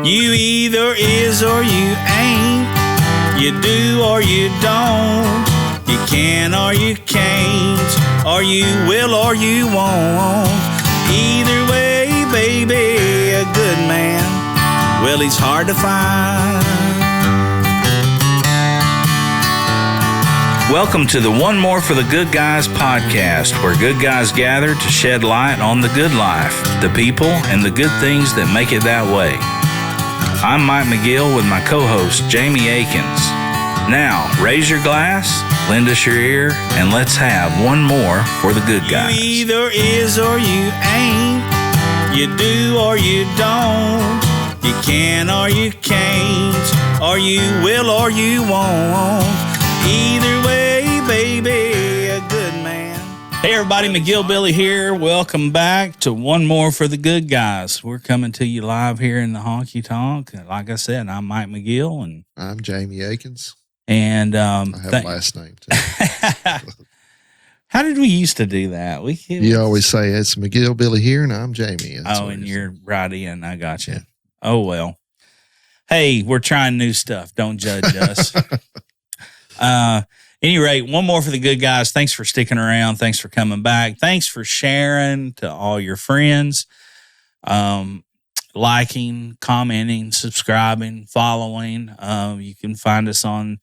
You either is or you ain't. You do or you don't. You can or you can't. Or you will or you won't. Either way, baby, a good man, well, he's hard to find. Welcome to the One More for the Good Guys podcast, where good guys gather to shed light on the good life, the people, and the good things that make it that way. I'm Mike McGill with my co-host, Jamie Akins. Now, raise your glass, lend us your ear, and let's have one more for the good guys. You either is or you ain't. You do or you don't. You can or you can't. Or you will or you won't. Either way, baby, a good man. Hey, everybody, McGill Billy here. Welcome back to One More for the Good Guys. We're coming to you live here in the Honky Tonk. Like I said, I'm Mike McGill. And I'm Jamie Akins. And I have a last name, too. How did we used to do that? You always say, it's McGill Billy here, and I'm Jamie. And you're right in. I got you. Yeah. Oh, well. Hey, we're trying new stuff. Don't judge us. Any rate, one more for the good guys. Thanks for sticking around. Thanks for coming back. Thanks for sharing to all your friends, liking, commenting, subscribing, following. You can find us on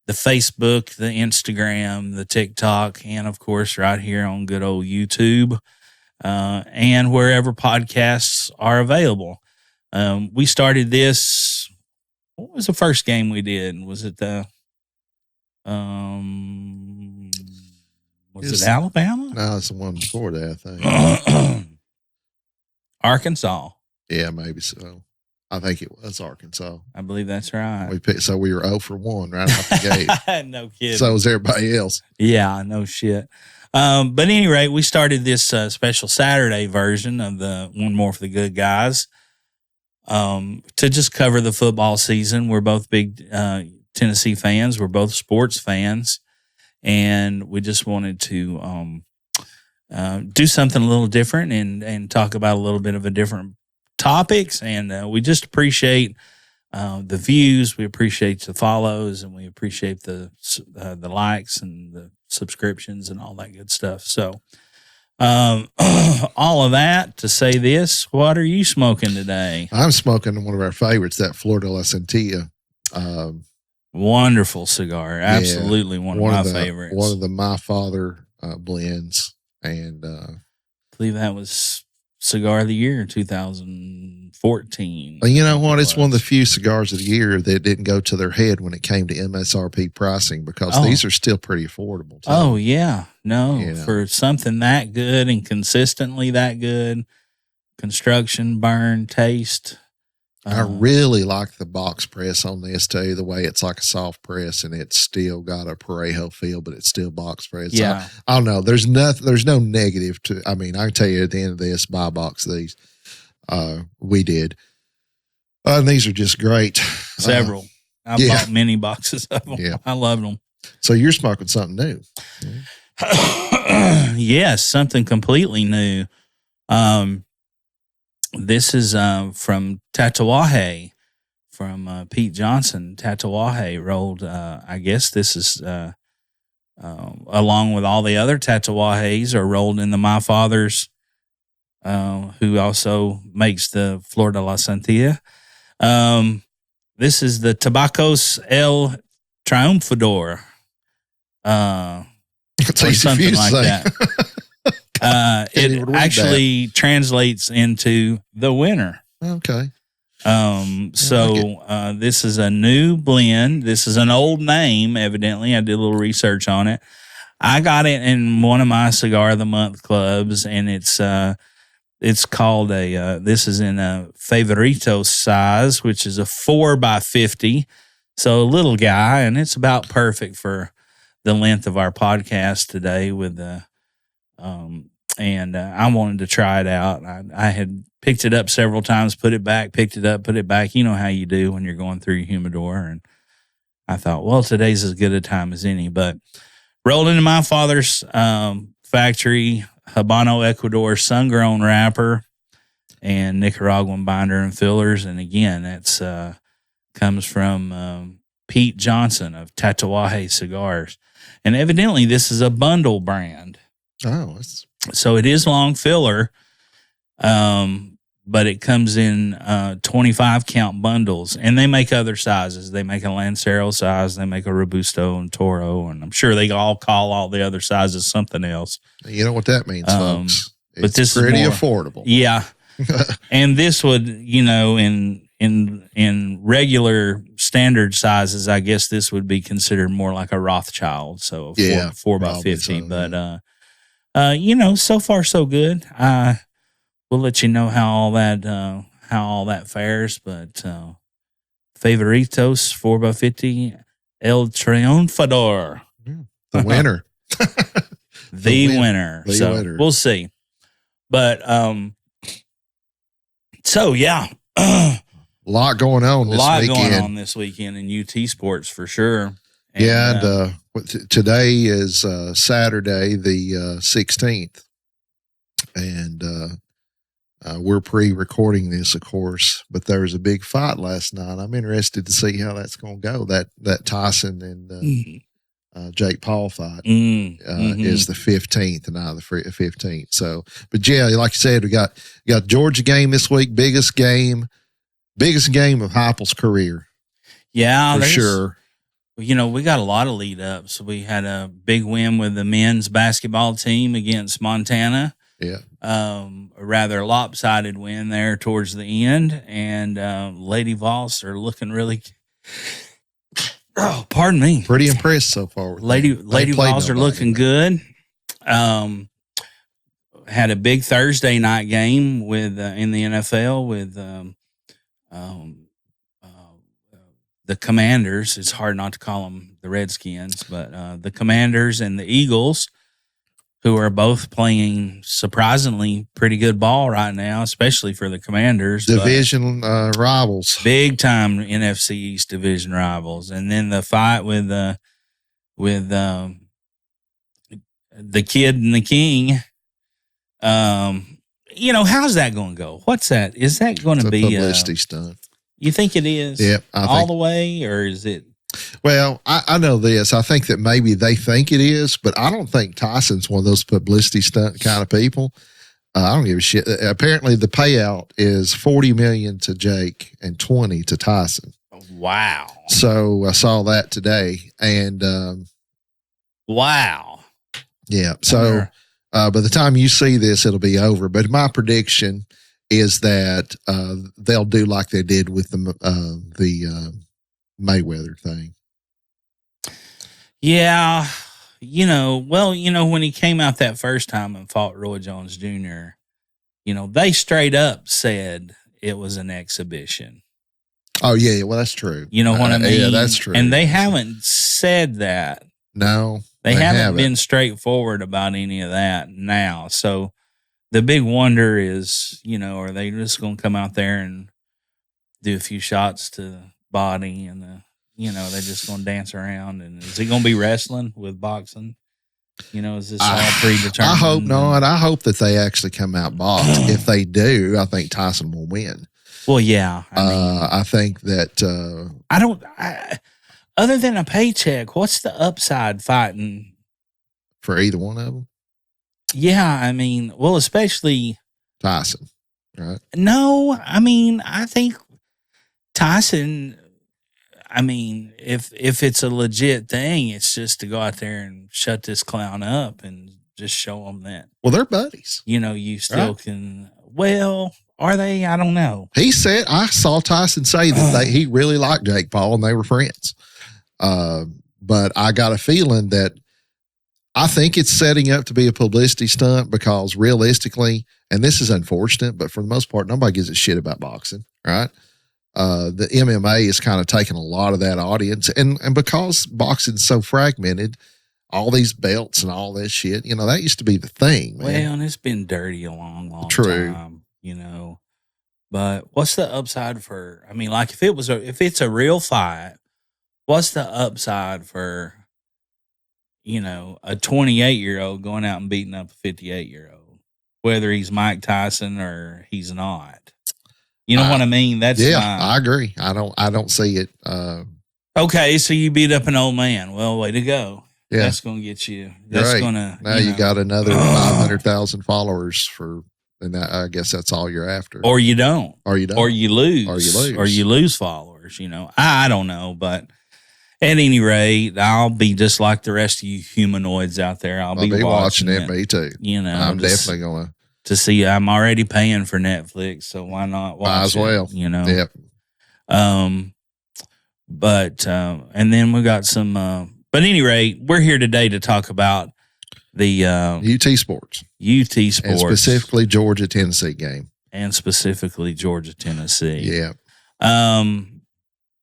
the Facebook, the Instagram, the TikTok, and of course, right here on good old YouTube, and wherever podcasts are available. We started this. What was the first game we did? Was it was it Alabama? No, it's the one before that, I think. Arkansas. Yeah, maybe so. I think it was Arkansas. I believe that's right. We were 0 for 1 right off the gate. No kidding. So was everybody else. Yeah, no shit. But at any rate, we started this special Saturday version of the One More for the Good Guys to just cover the football season. We're both big Tennessee fans. We're both sports fans, and we just wanted to do something a little different and talk about a little bit of a different topics. And we just appreciate the views, we appreciate the follows, and we appreciate the likes and the subscriptions and all that good stuff. So all of that to say this, what are you smoking today? I'm smoking one of our favorites, that Flor de la Santilla. Wonderful cigar. Absolutely one of my favorites. One of the My Father blends. And I believe that was Cigar of the Year 2014. You know what? It's one of the few cigars of the year that didn't go to their head when it came to MSRP pricing, because these are still pretty affordable, too. Oh, yeah. No, for something that good and consistently that good, construction, burn, taste. I really like the box press on this too, the way it's like a soft press and it's still got a Parejo feel, but it's still box press. Yeah. I don't know. There's no negative to, I mean, I can tell you at the end of this, buy a box of these. We did. And these are just great. Several. I bought many boxes of them. Yeah. I loved them. So you're smoking something new. Yes, something completely new. This is from Tatuaje, from Pete Johnson. Tatuaje rolled, I guess this is, along with all the other Tatuajes, are rolled in the My Father's, who also makes the Flor de la Santilla. This is the Tabacos El Triunfador. Or something like that. It actually translates into the winner. Okay. This is a new blend. This is an old name, evidently. I did a little research on it. I got it in one of my Cigar of the Month clubs, and it's called this is in a Favorito size, which is a 4x50. So a little guy, and it's about perfect for the length of our podcast today with the, and I wanted to try it out. I had picked it up several times, put it back, picked it up, put it back. You know how you do when you're going through your humidor. And I thought, well, today's as good a time as any. But rolled into My Father's factory, Habano Ecuador sun-grown wrapper. and Nicaraguan binder and fillers. And again, that's comes from Pete Johnson of Tatuaje Cigars. And evidently, this is a bundle brand. Oh, so it is long filler, but it comes in 25 count bundles. And they make other sizes. They make a Lancero size, they make a Robusto and Toro, and I'm sure they all call all the other sizes something else. You know what that means, folks. But this is pretty more affordable. Yeah. And this would, in regular standard sizes, I guess this would be considered more like a Rothschild. So 4x50. So, but so far so good. We'll let you know how all that fares. But Favoritos 4x50 El Triunfador. The winner. the winner. So winner. We'll see. But so yeah, a lot going on this weekend in UT sports for sure. And, today is Saturday the 16th, and we're pre-recording this, of course. But there was a big fight last night. I'm interested to see how that's going to go. That Tyson and Jake Paul fight is the 15th and not the 15th. So, but yeah, like you said, we got Georgia game this week. Biggest game of Heupel's career. Yeah, for sure. We got a lot of lead ups. We had a big win with the men's basketball team against Montana. Yeah. A rather lopsided win there towards the end, and Lady Vols are looking really. Oh, pardon me. Pretty impressed so far. Lady Vols are looking good. Had a big Thursday night game with in the NFL with the Commanders. It's hard not to call them the Redskins, but the Commanders and the Eagles, who are both playing surprisingly pretty good ball right now, especially for the Commanders. Division rivals. Big time NFC East division rivals. And then the fight with the Kid and the King. How's that going to go? What's that? Is that going to be a publicity stunt? You think it is? Yeah. All the way, or is it? Well, I know this. I think that maybe they think it is, but I don't think Tyson's one of those publicity stunt kind of people. I don't give a shit. Apparently, the payout is $40 million to Jake and $20 to Tyson. Wow! So I saw that today, and wow. Yeah. So by the time you see this, it'll be over. But my prediction is that they'll do like they did with the Mayweather thing. Yeah. When he came out that first time and fought Roy Jones Jr., they straight up said it was an exhibition. Oh, yeah. Well, that's true. You know what I mean? Yeah, that's true. And they haven't said that. No. They haven't been straightforward about any of that now. So the big wonder is, are they just going to come out there and do a few shots to the body and they're just going to dance around? And is it going to be wrestling with boxing? Is this all predetermined? I hope not. I hope that they actually come out boxed. If they do, I think Tyson will win. Well, yeah. I think that other than a paycheck, what's the upside fighting for either one of them? Yeah, especially Tyson, right? No, I think Tyson. If it's a legit thing, it's just to go out there and shut this clown up and just show them that. Well, they're buddies. You still can. Well, are they? I don't know. He said I saw Tyson say that he really liked Jake Paul and they were friends. But I got a feeling that I think it's setting up to be a publicity stunt because realistically, and this is unfortunate, but for the most part, nobody gives a shit about boxing, right? The MMA is kind of taking a lot of that audience. And because boxing's so fragmented, all these belts and all this shit, that used to be the thing, man. Well, and it's been dirty a long time, But what's the upside for, if it's a real fight, what's the upside for, a 28-year-old going out and beating up a 58-year-old? whether he's Mike Tyson or he's not. You know what I mean? That's I agree. I don't see it. Okay, so you beat up an old man. Well, way to go. Yeah. That's going to get you. That's right. going to. Now you got another 500,000 followers and I guess that's all you're after. Or you don't. Or you don't. Or you lose. Or you lose followers, I don't know, but at any rate, I'll be just like the rest of you humanoids out there. I'll be watching it. Me too. I'm definitely going to see. I'm already paying for Netflix, so why not watch Might as well. Yep. But and then we got some. But at any rate, we're here today to talk about the UT Sports, and specifically Georgia-Tennessee game, and specifically Georgia-Tennessee. Yeah.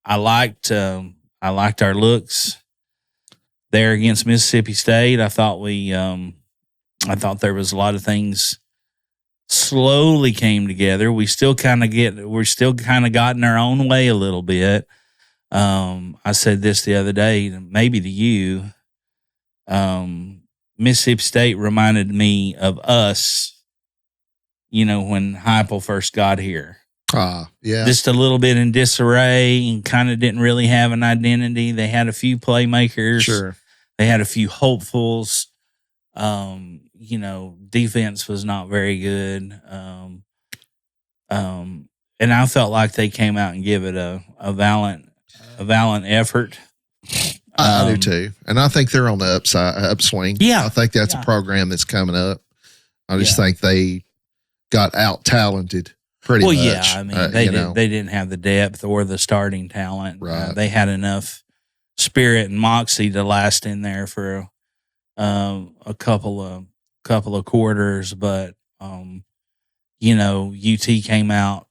I liked our looks there against Mississippi State. I thought there was a lot of things slowly came together. We're still kind of got in our own way a little bit. I said this the other day, maybe to you. Mississippi State reminded me of us, when Heupel first got here. Yeah. Just a little bit in disarray and kind of didn't really have an identity. They had a few playmakers. Sure. They had a few hopefuls. Defense was not very good. And I felt like they came out and give it a valiant effort. I do too. And I think they're on the upswing. Yeah. I think that's a program that's coming up. I just think they got out talented pretty much. Well, yeah. I mean, they didn't have the depth or the starting talent. Right. They had enough spirit and moxie to last in there for a couple of quarters, but UT came out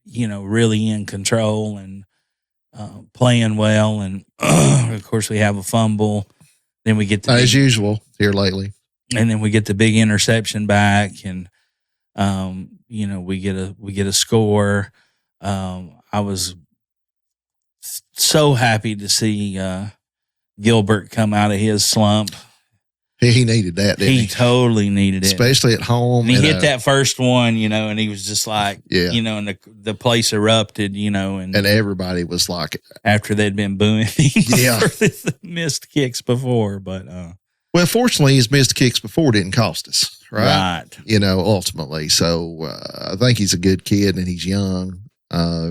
really in control and playing well, and of course we have a fumble, then we get as usual here lately, and then we get the big interception back, and we get a score. I was so happy to see Gilbert come out of his slump. He needed that, didn't he? He totally needed it. Especially at home. And he hit that first one, and he was just like, and the place erupted, and everybody was like, after they'd been booing him for the missed kicks before. But, well, fortunately, his missed kicks before didn't cost us, right? Right. Ultimately. So I think he's a good kid and he's young.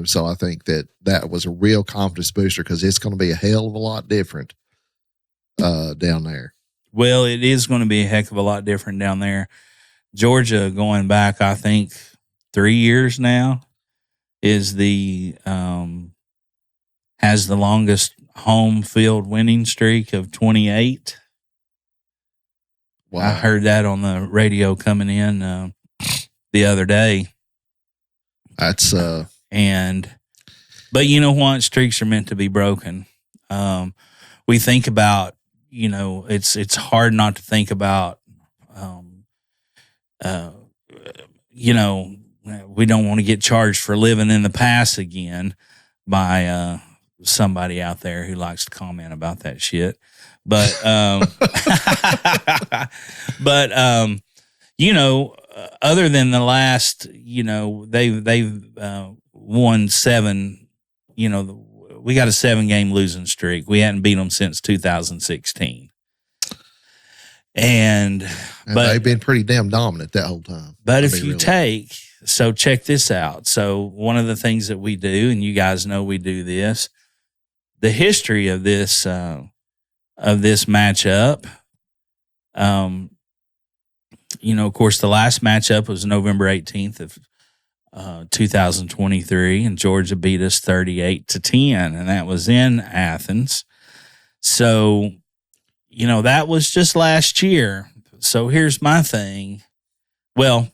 So I think that was a real confidence booster because it's going to be a hell of a lot different down there. Well, it is going to be a heck of a lot different down there. Georgia, going back, I think 3 years now, has the longest home field winning streak of 28. Wow. I heard that on the radio coming in the other day. That's but you know what? Streaks are meant to be broken. We think about. It's hard not to think about, we don't want to get charged for living in the past again by somebody out there who likes to comment about that shit. But, other than the last, they've won 7, we got a 7-game losing streak. We hadn't beat them since 2016. But they've been pretty damn dominant that whole time. But so check this out. So one of the things that we do, and you guys know we do this, the history of this matchup, of course, the last matchup was November 18th of 2023, and Georgia beat us 38-10, and that was in Athens. So, that was just last year. So here's my thing. Well,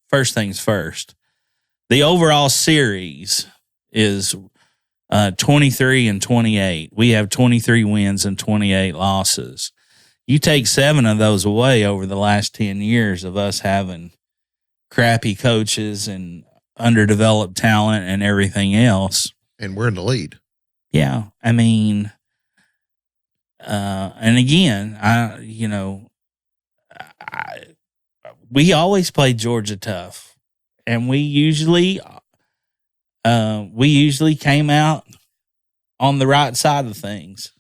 first things first. The overall series is 23-28. We have 23 wins and 28 losses. You take 7 of those away over the last 10 years of us having crappy coaches and underdeveloped talent and everything else. And we're in the lead. Yeah. I mean, and again, we always played Georgia tough, and we usually came out on the right side of things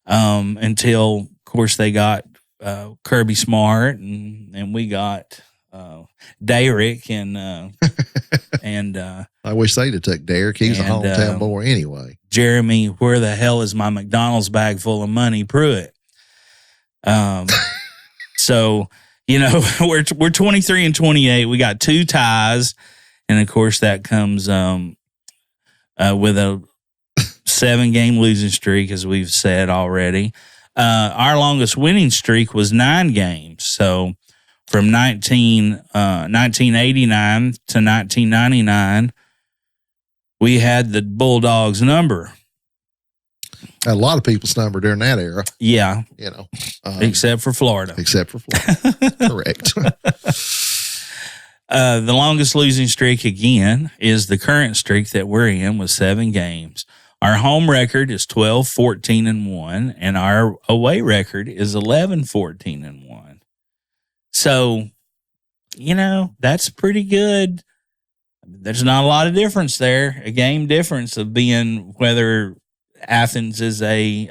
until, of course, they got Kirby Smart, and we got Derek, and I wish they'd have took Derek. He's a hometown boy anyway. Jeremy, where the hell is my McDonald's bag full of money, Pruitt? So, you know, we're 23-28. We got 2 ties, and of course that comes with a 7-game losing streak, as we've said already. Our longest winning streak was 9 games. So from 1989 to 1999, we had the Bulldogs number. A lot of people's number during that era. Yeah. You know. Except for Florida. Except for Florida. Correct. The longest losing streak, again, is the current streak that we're in with 7 games. Our home record is 12-14-1, and our away record is 11-14-1. So, you know, that's pretty good. There's not a lot of difference there, a game difference of being whether Athens is a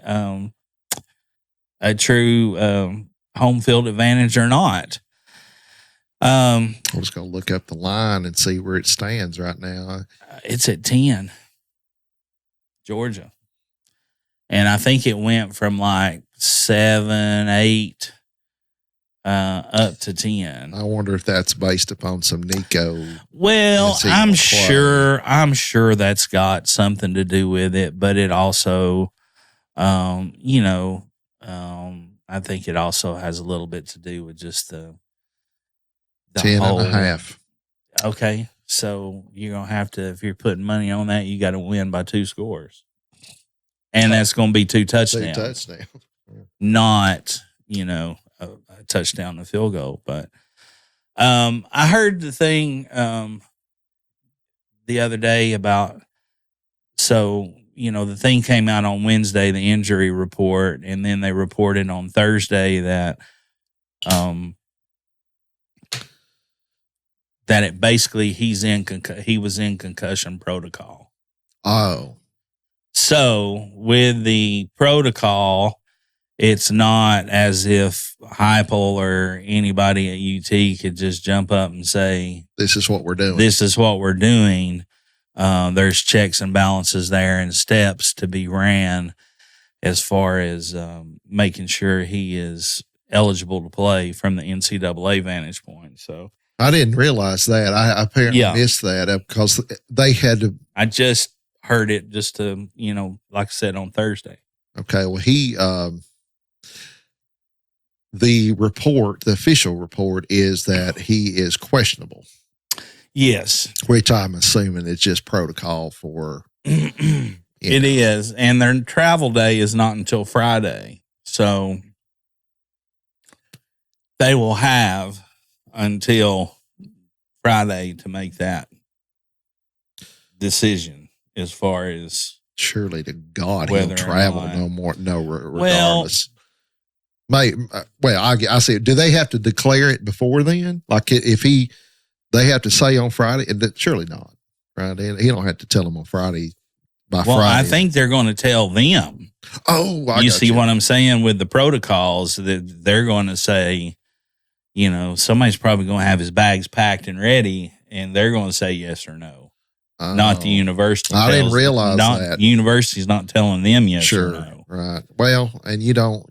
true home field advantage or not. I'm just going to look up the line and see where it stands right now. It's at 10, Georgia. And I think it went from like 7, 8 up to 10. I wonder if that's based upon some Nico. Well, I'm sure that's got something to do with it, but it also, you know, I think it also has a little bit to do with just the 10.5. Okay. So you're going to have to, if you're putting money on that, you got to win by 2 scores. And that's going to be 2 touchdowns. 2 touchdowns. Not, you know, a touchdown and a field goal. But I heard the thing the other day about, so, you know, the thing came out on Wednesday, the injury report, and then they reported on Thursday that that it basically he was in concussion protocol. Oh. So with the protocol, it's not as if Heupel or anybody at UT could just jump up and say, this is what we're doing. This is what we're doing. There's checks and balances there and steps to be ran as far as making sure he is eligible to play from the NCAA vantage point. So I didn't realize that. I apparently missed that because they had to. I just heard it just to, you know, like I said, on Thursday. Okay. Well, the official report is that he is questionable. Yes. Which I'm assuming is just protocol for. It is. And their travel day is not until Friday. So they will have until Friday to make that decision as far as. Surely to God, he'll travel no more. No, regardless. I see. Do they have to declare it before then? Like if they have to say on Friday, surely not, right? He don't have to tell them on Friday Friday. I think they're going to tell them. Oh, you see what I'm saying with the protocols that they're going to say, you know, somebody's probably going to have his bags packed and ready, and they're going to say yes or no. Not the university. I didn't realize that. The university's not telling them yes or no. Right. Well, and you don't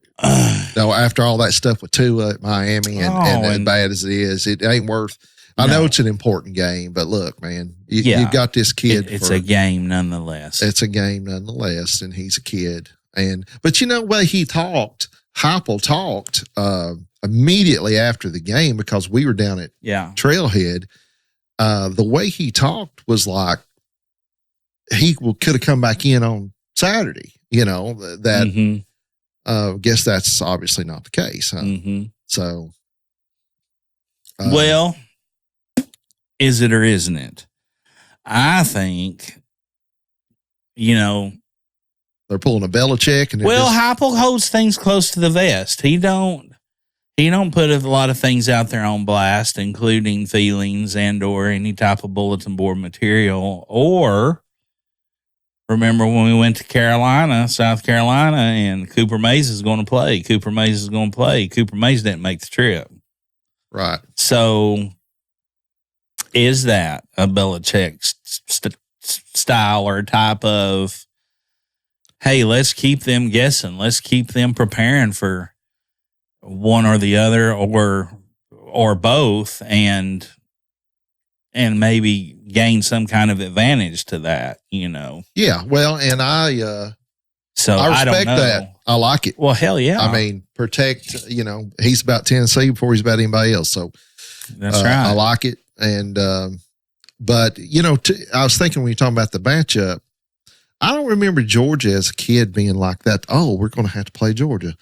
know, after all that stuff with Tua at Miami and as bad as it is, it ain't worth. I know it's an important game, but look, man, you've got this kid. It's a game nonetheless. It's a game nonetheless, and he's a kid. But you know what he talked? Heupel talked immediately after the game because we were down at Trailhead. The way he talked was like he could have come back in on Saturday. You know that. Guess that's obviously not the case. Huh? Mm-hmm. So, well, is it or isn't it? I think, you know, they're pulling a Belichick, and Heupel holds things close to the vest. He don't He don't put a lot of things out there on blast, including feelings and or any type of bulletin board material. Or remember when we went to South Carolina, and Cooper Mays is going to play. Cooper Mays didn't make the trip. Right. So is that a Belichick style or type of, hey, let's keep them guessing. Let's keep them preparing for one or the other or both, and maybe gain some kind of advantage to that, Yeah. Well, and I I respect don't know. that. I like it. Well, hell yeah. I mean, protect, he's about Tennessee before he's about anybody else. So that's right. I like it. And, but I was thinking when you're talking about the matchup, I don't remember Georgia as a kid being like that. Oh, we're going to have to play Georgia.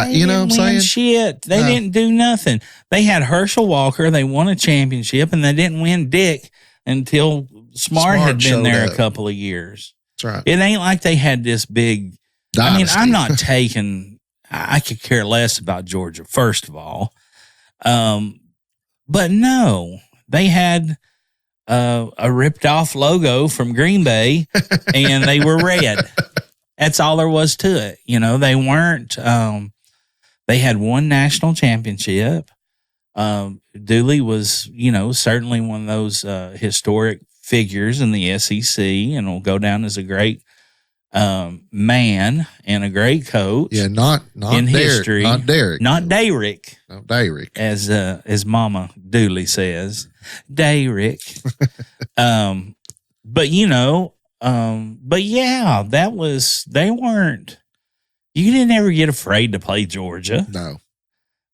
You know what I'm saying? Shit. They didn't do nothing. They had Herschel Walker. They won a championship, and they didn't win dick until Smart had been there a couple of years. That's right. It ain't like they had this big dynasty. I'm not taking, I could care less about Georgia, first of all. But no, they had a ripped off logo from Green Bay, and they were red. That's all there was to it. They weren't, they had one national championship. Dooley was, certainly one of those historic figures in the SEC, and will go down as a great man and a great coach. Yeah, not in Derek, history. not Derek, not Derek. Not Derek, as Mama Dooley says, Derek. But yeah, they weren't. You didn't ever get afraid to play Georgia. No.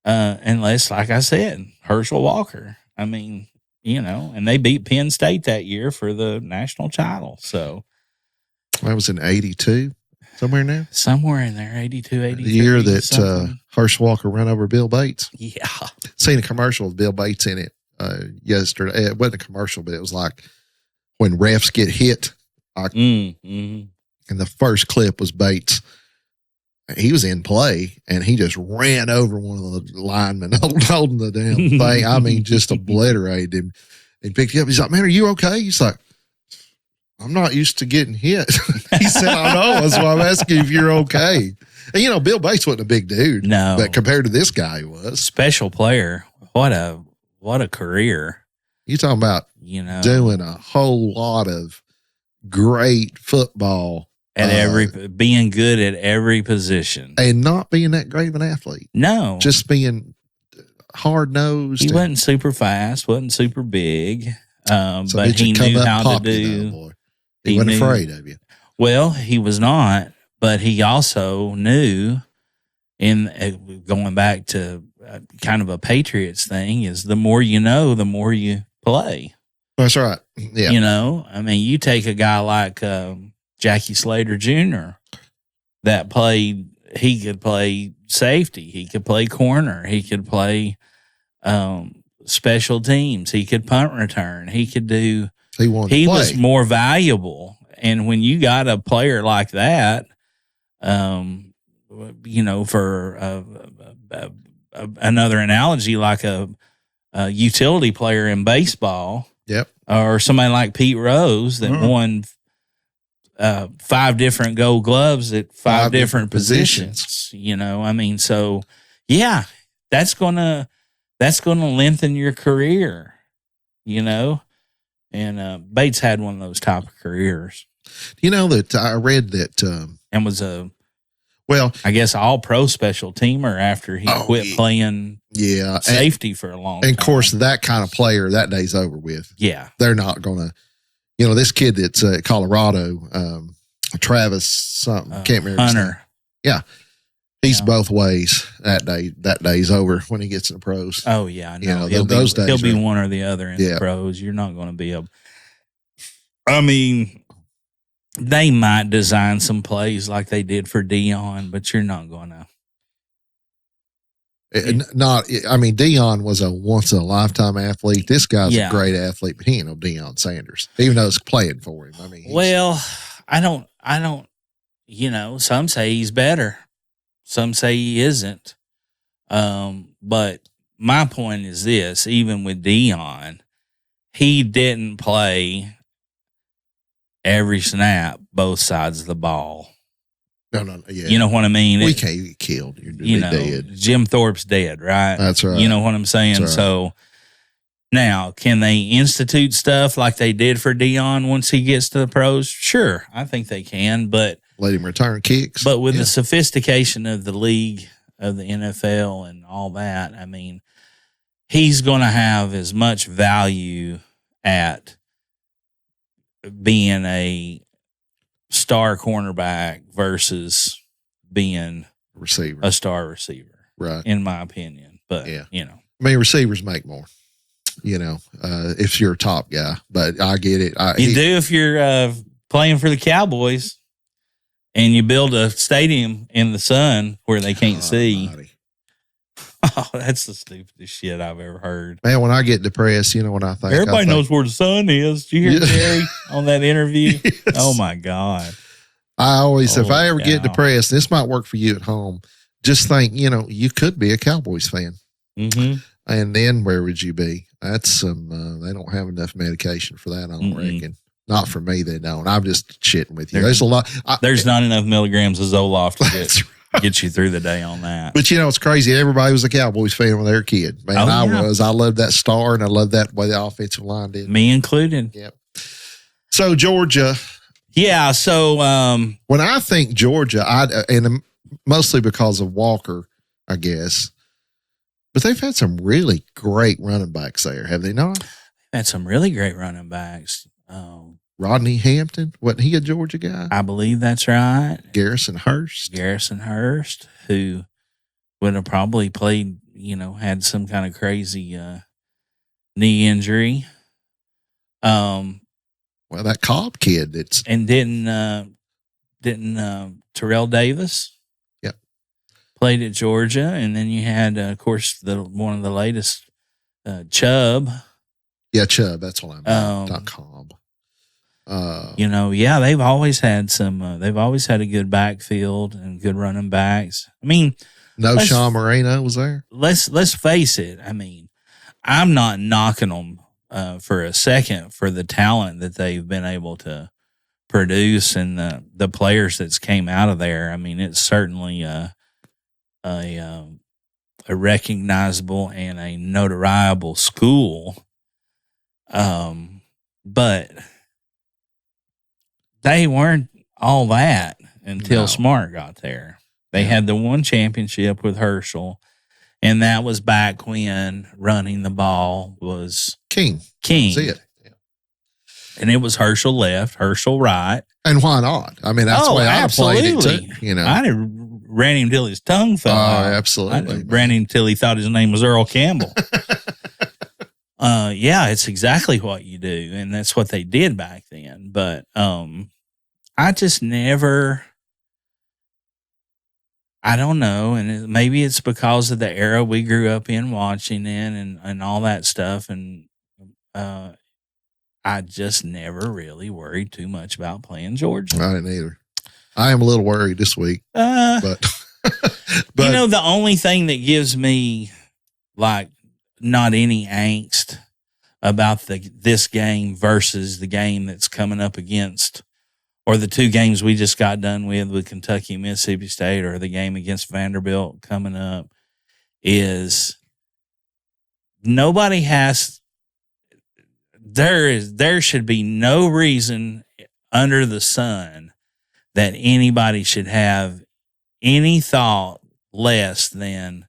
Unless, like I said, Herschel Walker. I mean, and they beat Penn State that year for the national title. So that was in 82, somewhere in there. Somewhere in there, 82, 83. The year that Herschel Walker ran over Bill Bates. Yeah. Seen a commercial with Bill Bates in it yesterday. It wasn't a commercial, but it was like when refs get hit. And the first clip was Bates. He was in play, and he just ran over one of the linemen holding the damn thing. I mean, just obliterated him and picked him up. He's like, man, are you okay? He's like, I'm not used to getting hit. He said, I know. That's why I'm asking if you're okay. And, Bill Bates wasn't a big dude. No. But compared to this guy, he was. Special player. What a career. You talking about, doing a whole lot of great football. At being good at every position. And not being that great of an athlete. No. Just being hard-nosed. He wasn't super fast, wasn't super big, but he knew how to do. He wasn't afraid of you. Well, he was not, but he also knew, in going back to kind of a Patriots thing, is the more you know, the more you play. That's right. Yeah. You take a guy like Jackie Slater Jr. that he could play safety, he could play corner, he could play special teams, he could punt return, he could do. He was more valuable, and when you got a player like that, for another analogy, like a utility player in baseball, yep, or somebody like Pete Rose that won 5 different Gold Gloves at 5 different positions. So yeah, that's gonna lengthen your career, And Bates had one of those type of careers. That I read that, and was I guess all-pro special teamer after he quit playing safety for a long time. And of course, that kind of player, that day's over with. Yeah, they're not gonna. This kid that's at Colorado, Travis something, can't remember his name. Yeah. He's both ways that day. That day's over when he gets in the pros. Oh, yeah. No, those days. He'll be one or the other in the pros. You're not going to be able. I mean, they might design some plays like they did for Deion, but you're not going to. Deion was a once in a lifetime athlete. This guy's a great athlete, but he ain't no Deion Sanders, even though it's playing for him. I don't, some say he's better. Some say he isn't. But my point is this: even with Deion, he didn't play every snap, both sides of the ball. No. Yeah. You know what I mean? We can't get killed. You're dead. Jim Thorpe's dead, right? That's right. You know what I'm saying? Right. So now, can they institute stuff like they did for Deion once he gets to the pros? Sure, I think they can, but let him return kicks. But with the sophistication of the league, of the NFL and all that, I mean, he's going to have as much value at being a star cornerback versus being receiver, a star receiver, right? In my opinion, but I mean, receivers make more. If you're a top guy, but I get it. You do if you're playing for the Cowboys and you build a stadium in the sun where they can't see. Oh, that's the stupidest shit I've ever heard. Man, when I get depressed, you know what I think? Everybody knows where the sun is. Did you hear Jerry on that interview? Yes. Oh, my God. I always, if I ever get depressed, this might work for you at home. Just think, you could be a Cowboys fan. Mm-hmm. And then where would you be? That's they don't have enough medication for that, I don't reckon. Not for me, they don't. I'm just shitting with you. There's a lot. There's not enough milligrams of Zoloft to get you through the day on that. But it's crazy. Everybody was a Cowboys fan when they were a kid. Man, I was. I loved that star, and I loved that way the offensive line did. Me included. Yep. So Georgia. Yeah. So when I think Georgia, and mostly because of Walker, I guess. But they've had some really great running backs there, have they not? Had some really great running backs. Rodney Hampton, wasn't he a Georgia guy? I believe that's right. Garrison Hurst, who would have probably played, had some kind of crazy knee injury. Well, that Cobb kid didn't Terrell Davis. Played at Georgia, and then you had, of course, one of the latest, Chubb. Yeah, Chubb. That's what I meant. Not Cobb. They've always had they've always had a good backfield and good running backs. I mean, Sean Moreno was there. Let's face it. I mean, I'm not knocking them for a second for the talent that they've been able to produce and the players that's came out of there. I mean, it's certainly a recognizable and a notariable school. But they weren't all that until Smart got there. They had the one championship with Herschel, and that was back when running the ball was King. That's it. Yeah. And it was Herschel left, Herschel right. And why not? I mean, that's the way I played it too. I ran him till his tongue fell out. Absolutely. I ran him till he thought his name was Earl Campbell. It's exactly what you do, and that's what they did back then. But I just never, I don't know, and maybe it's because of the era we grew up in watching in and all that stuff, and I just never really worried too much about playing Georgia. I didn't either. I am a little worried this week, but the only thing that gives me not any angst about this game versus the game that's coming up against, or the two games we just got done with Kentucky and Mississippi State, or the game against Vanderbilt coming up, is there should be no reason under the sun that anybody should have any thought less than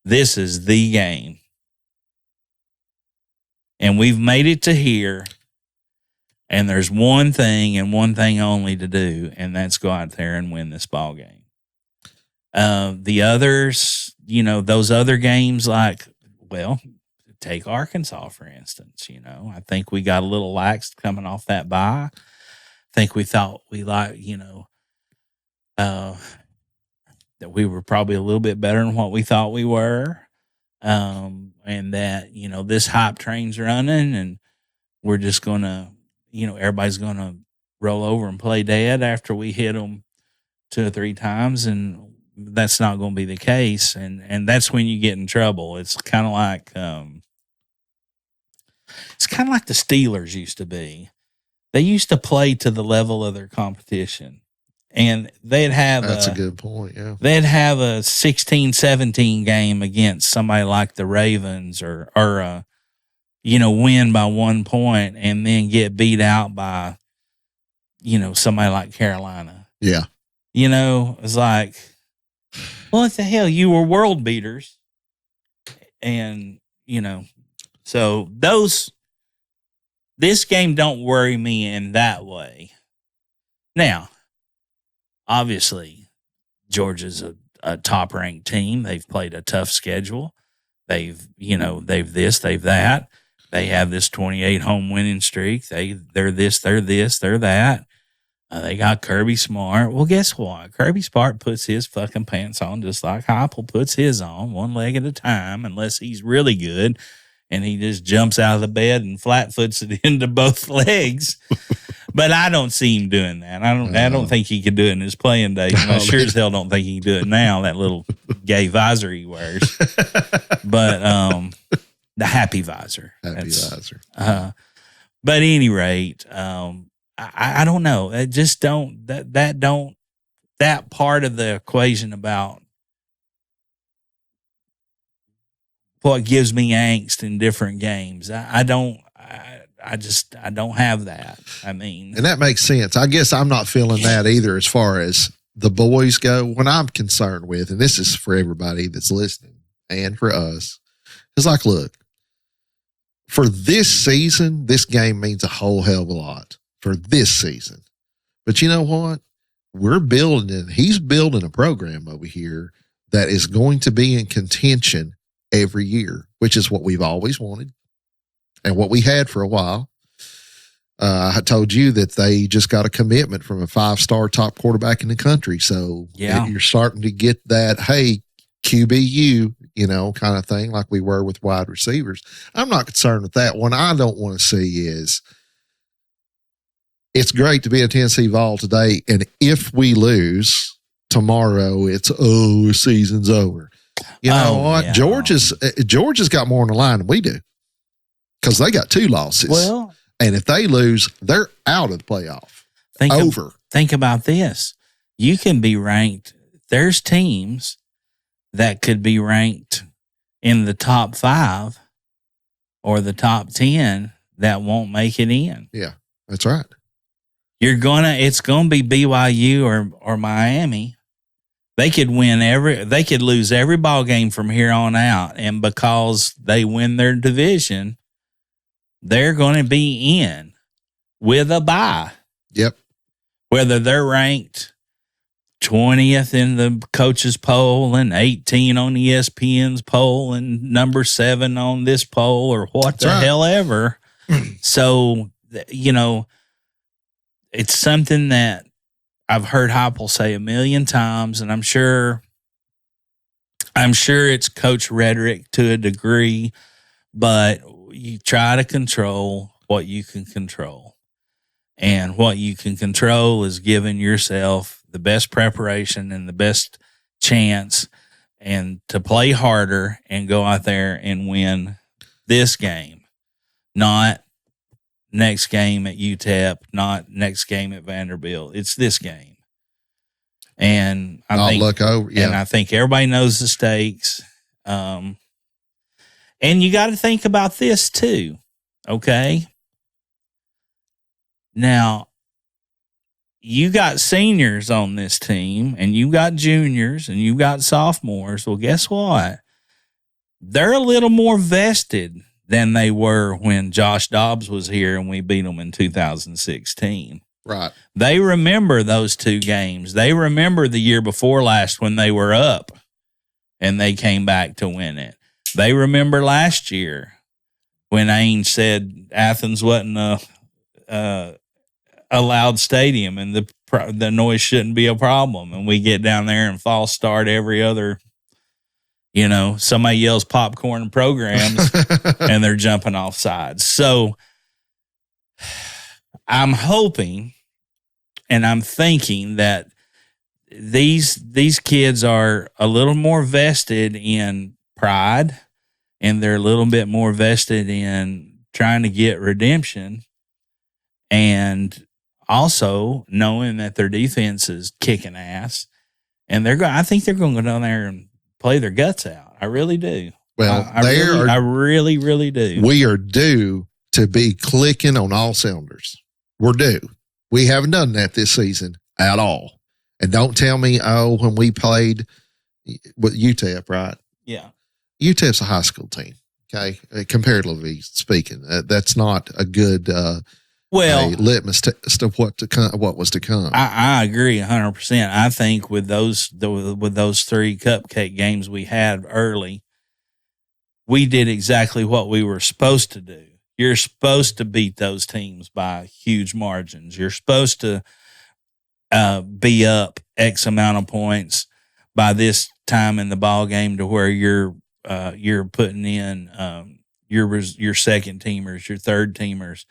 this is the game. And we've made it to here, and there's one thing and one thing only to do, and that's go out there and win this ball game. The others, those other games, take Arkansas, for instance. I think we got a little lax coming off that bye. I think we thought that we were probably a little bit better than what we thought we were. And that, this hype train's running, and we're just going to, everybody's going to roll over and play dead after we hit them 2 or 3 times. And that's not going to be the case, and that's when you get in trouble. It's kind of like the Steelers used to be. They used to play to the level of their competition, and that's a good point. Yeah, they'd have a 16-17 game against somebody like the Ravens, or win by 1 point, and then get beat out by somebody like Carolina. Yeah. It's like, what the hell? You were world beaters. And, so this game don't worry me in that way. Now, obviously, Georgia's a top ranked team. They've played a tough schedule. They've this, they've that. They have this 28 home winning streak. They're this, they're that. They got Kirby Smart. Well, guess what? Kirby Smart puts his fucking pants on just like Heupel puts his on, one leg at a time, unless he's really good and he just jumps out of the bed and flat foots it into both legs. But I don't see him doing that. I don't think he could do it in his playing days. I sure as hell don't think he can do it now, that little gay visor he wears. But the happy visor. Visor. But at any rate, I don't know. It just don't that part of the equation about what gives me angst in different games. I don't have that. I mean, and that makes sense. I guess I'm not feeling that either as far as the boys go. What I'm concerned with, and this is for everybody that's listening and for us, is like, look, for this season, this game means a whole hell of a lot. For this season. But you know what? He's building a program over here that is going to be in contention every year, which is what we've always wanted and what we had for a while. I told you that they just got a commitment from a 5-star top quarterback in the country. So you're starting to get that, hey, QBU, kind of thing like we were with wide receivers. I'm not concerned with that. What I don't want to see is, it's great to be a Tennessee Vol today, and if we lose tomorrow, it's season's over. You know what? Yeah. Georgia's got more on the line than we do because they got 2 losses. Well, and if they lose, they're out of the playoff. Think about this: you can be ranked. There's teams that could be ranked in the top 5 or the top 10 that won't make it in. Yeah, that's right. It's gonna be BYU or Miami. They could lose every ball game from here on out, and because they win their division, they're going to be in with a bye. Yep. Whether they're ranked 20th in the coaches poll and 18 on ESPN's poll and number 7 on this poll or what the hell ever. So, it's something that I've heard Heupel say a million times, and I'm sure it's coach rhetoric to a degree, but you try to control what you can control. And what you can control is giving yourself the best preparation and the best chance and to play harder and go out there and win this game, not next game at UTEP, not next game at Vanderbilt. It's this game. And I think everybody knows the stakes. And you got to think about this too. Okay. Now, you got seniors on this team and you got juniors and you got sophomores. Well, guess what? They're a little more vested than they were when Josh Dobbs was here and we beat them in 2016. Right. They remember those 2 games. They remember the year before last when they were up and they came back to win it. They remember last year when Ainge said Athens wasn't a loud stadium and the noise shouldn't be a problem. And we get down there and false start every other, somebody yells popcorn programs and they're jumping off sides. So I'm hoping and I'm thinking that these kids are a little more vested in pride, and they're a little bit more vested in trying to get redemption, and also knowing that their defense is kicking ass, and I think they're going to go down there and play their guts out. I really do. Well, I really, really do. We are due to be clicking on all cylinders. We're due. We haven't done that this season at all. And don't tell me, when we played with UTEP, right? Yeah. UTEP's a high school team, okay? Comparatively speaking, that's not a good litmus test of what was to come. I agree 100%. I think with those 3 cupcake games we had early, we did exactly what we were supposed to do. You're supposed to beat those teams by huge margins. You're supposed to be up X amount of points by this time in the ball game to where you're putting in your second teamers, your third teamers.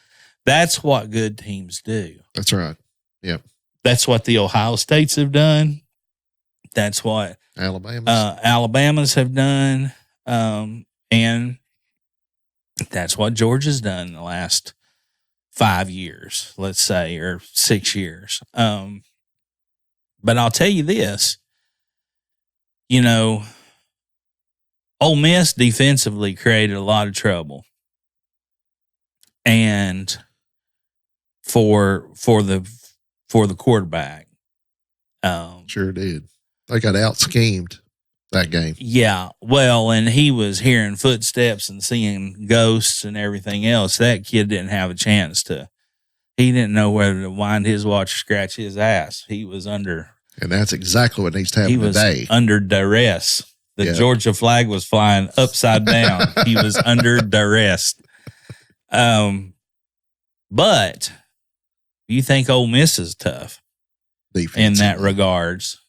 That's what good teams do. That's right. Yep. That's what the Ohio States have done. That's what Alabama's have done. And that's what Georgia's done in the last 5 years, let's say, or 6 years. But I'll tell you this, Ole Miss defensively created a lot of trouble. And for the quarterback. Sure did. They got out schemed that game. Yeah. Well, and he was hearing footsteps and seeing ghosts and everything else. That kid didn't have a chance he didn't know whether to wind his watch or scratch his ass. He was under. And that's exactly what needs to happen today. He was under duress. The Georgia flag was flying upside down. He was under duress. But you think Ole Miss is tough in that regards,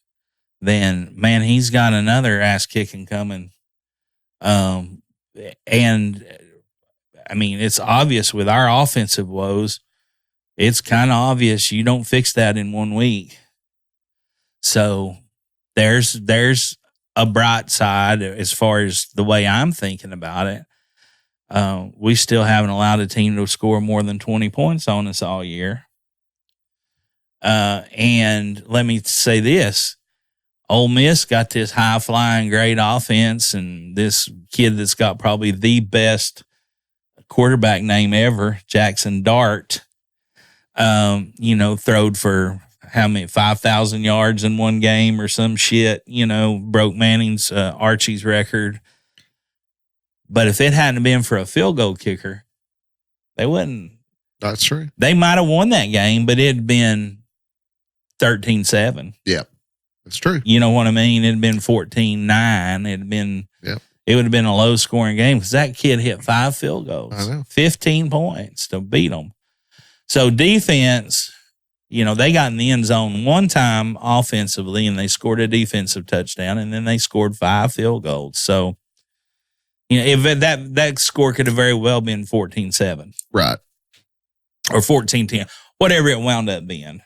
then, man, he's got another ass kicking coming. And, I mean, it's obvious with our offensive woes, it's kind of obvious you don't fix that in 1 week. So there's a bright side as far as the way I'm thinking about it. We still haven't allowed a team to score more than 20 points on us all year. And let me say this, Ole Miss got this high-flying, great offense, and this kid that's got probably the best quarterback name ever, Jackson Dart, throwed for how many, 5,000 yards in one game or some shit, broke Manning's, Archie's record. But if it hadn't been for a field goal kicker, they wouldn't. That's true. They might have won that game, but it'd been 13-7. Yeah, that's true. You know what I mean? It'd been 14-9. It would have been a low-scoring game because that kid hit 5 field goals, I know. 15 points to beat them. So defense, they got in the end zone one time offensively, and they scored a defensive touchdown, and then they scored 5 field goals. So, if that score could have very well been 14-7. Right. Or 14-10, whatever it wound up being.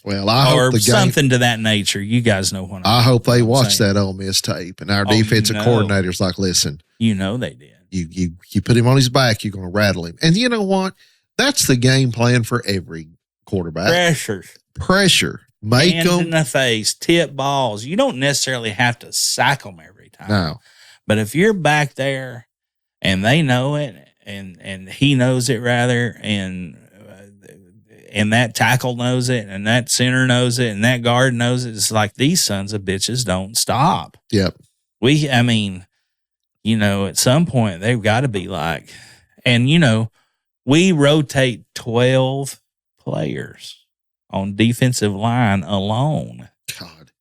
Well, I hope the game, something to that nature. You guys know what I hope they watch that Ole Miss tape, and our defensive coordinator's like, listen. They did. You put him on his back, you're going to rattle him. And you know what? That's the game plan for every quarterback. Pressure. Make Hands them in the face, tip balls. You don't necessarily have to sack them every time. No. But if you're back there and they know it, and he knows it rather, and that tackle knows it, and that center knows it, and that guard knows it, it's like these sons of bitches don't stop. Yep. At some point they've got to be like, and we rotate 12 players on defensive line alone. God.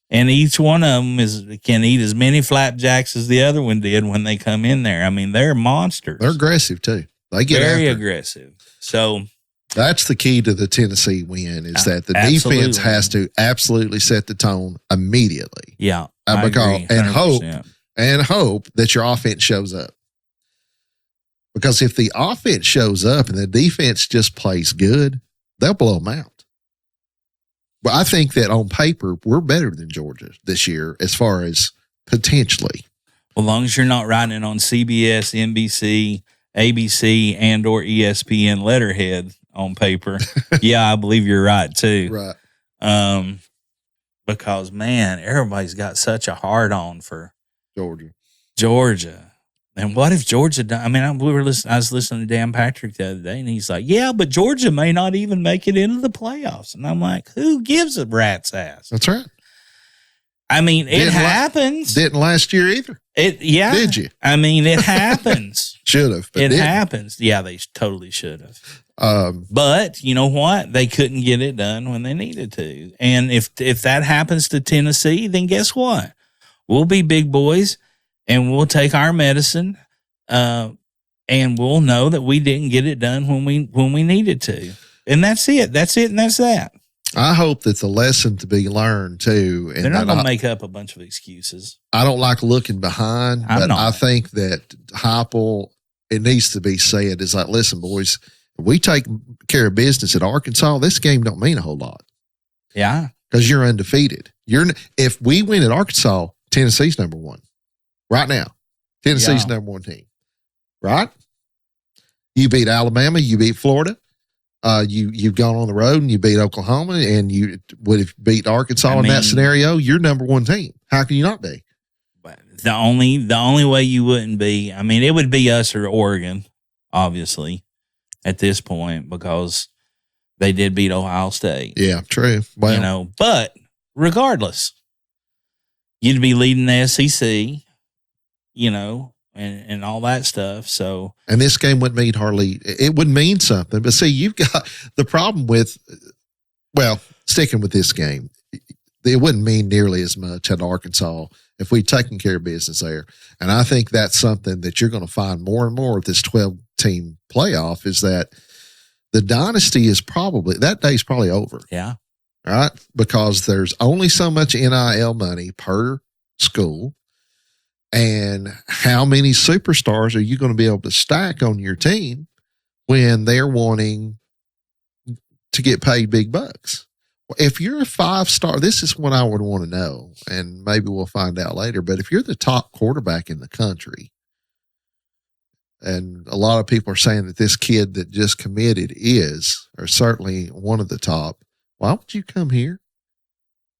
And each one of them can eat as many flapjacks as the other one did when they come in there. I mean, they're monsters. They're aggressive too. They get very after. Aggressive. So that's the key to the Tennessee win is that the defense has to absolutely set the tone immediately. Yeah. And hope that your offense shows up. Because if the offense shows up and the defense just plays good, they'll blow them out. But I think that on paper, we're better than Georgia this year as far as potentially. Well, as long as you're not writing it on CBS, NBC, ABC, and or ESPN letterhead on paper, yeah, I believe you're right too. Right. Because man, everybody's got such a hard on for Georgia. And what if Georgia? I mean, I was listening to Dan Patrick the other day, and he's like, "Yeah, but Georgia may not even make it into the playoffs." And I'm like, "Who gives a rat's ass?" That's right. I mean, it happens. Didn't last year either. Yeah. Did you? I mean, it happens. Should have. It happens. Yeah, they totally should have. But you know what? They couldn't get it done when they needed to. And if that happens to Tennessee, then guess what? We'll be big boys. And we'll take our medicine, and we'll know that we didn't get it done when we needed to, and that's it. That's it, and that's that. I hope that the lesson to be learned too. And they're not going to make up a bunch of excuses. I don't like looking behind, but I think that Heupel, it needs to be said, is like, listen, boys, if we take care of business at Arkansas, this game don't mean a whole lot. Yeah, because you're undefeated. If we win at Arkansas, Tennessee's number one. Right now, Tennessee's number one team, right? You beat Alabama, you beat Florida, you've gone on the road and you beat Oklahoma, and you would have beat Arkansas in that scenario. You're number one team. How can you not be? The only way you wouldn't be, I mean, it would be us or Oregon, obviously, at this point, because they did beat Ohio State. Yeah, true. Well, but regardless, you'd be leading the SEC. And all that stuff. So, and this game wouldn't mean it would mean something. But see, you've got the problem with, sticking with this game, it wouldn't mean nearly as much at Arkansas if we'd taken care of business there. And I think that's something that you're going to find more and more with this 12-team playoff, is that the dynasty is that day's probably over. Yeah. Right? Because there's only so much NIL money per school. And how many superstars are you going to be able to stack on your team when they're wanting to get paid big bucks? If you're a 5-star, this is what I would want to know, and maybe we'll find out later, but if you're the top quarterback in the country, and a lot of people are saying that this kid that just committed is, or certainly one of the top, why would you come here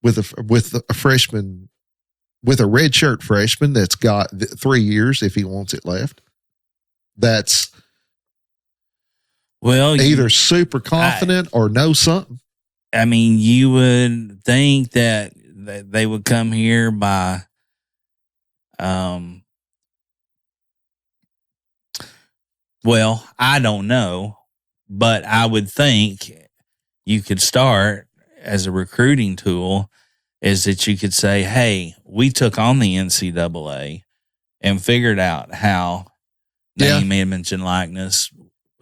with a freshman, with a redshirt freshman that's got 3 years if he wants it left? That's either super confident or know something. I mean, you would think that they would come here by, I don't know, but I would think you could start as a recruiting tool is that you could say, hey, we took on the NCAA and figured out how name, image, and likeness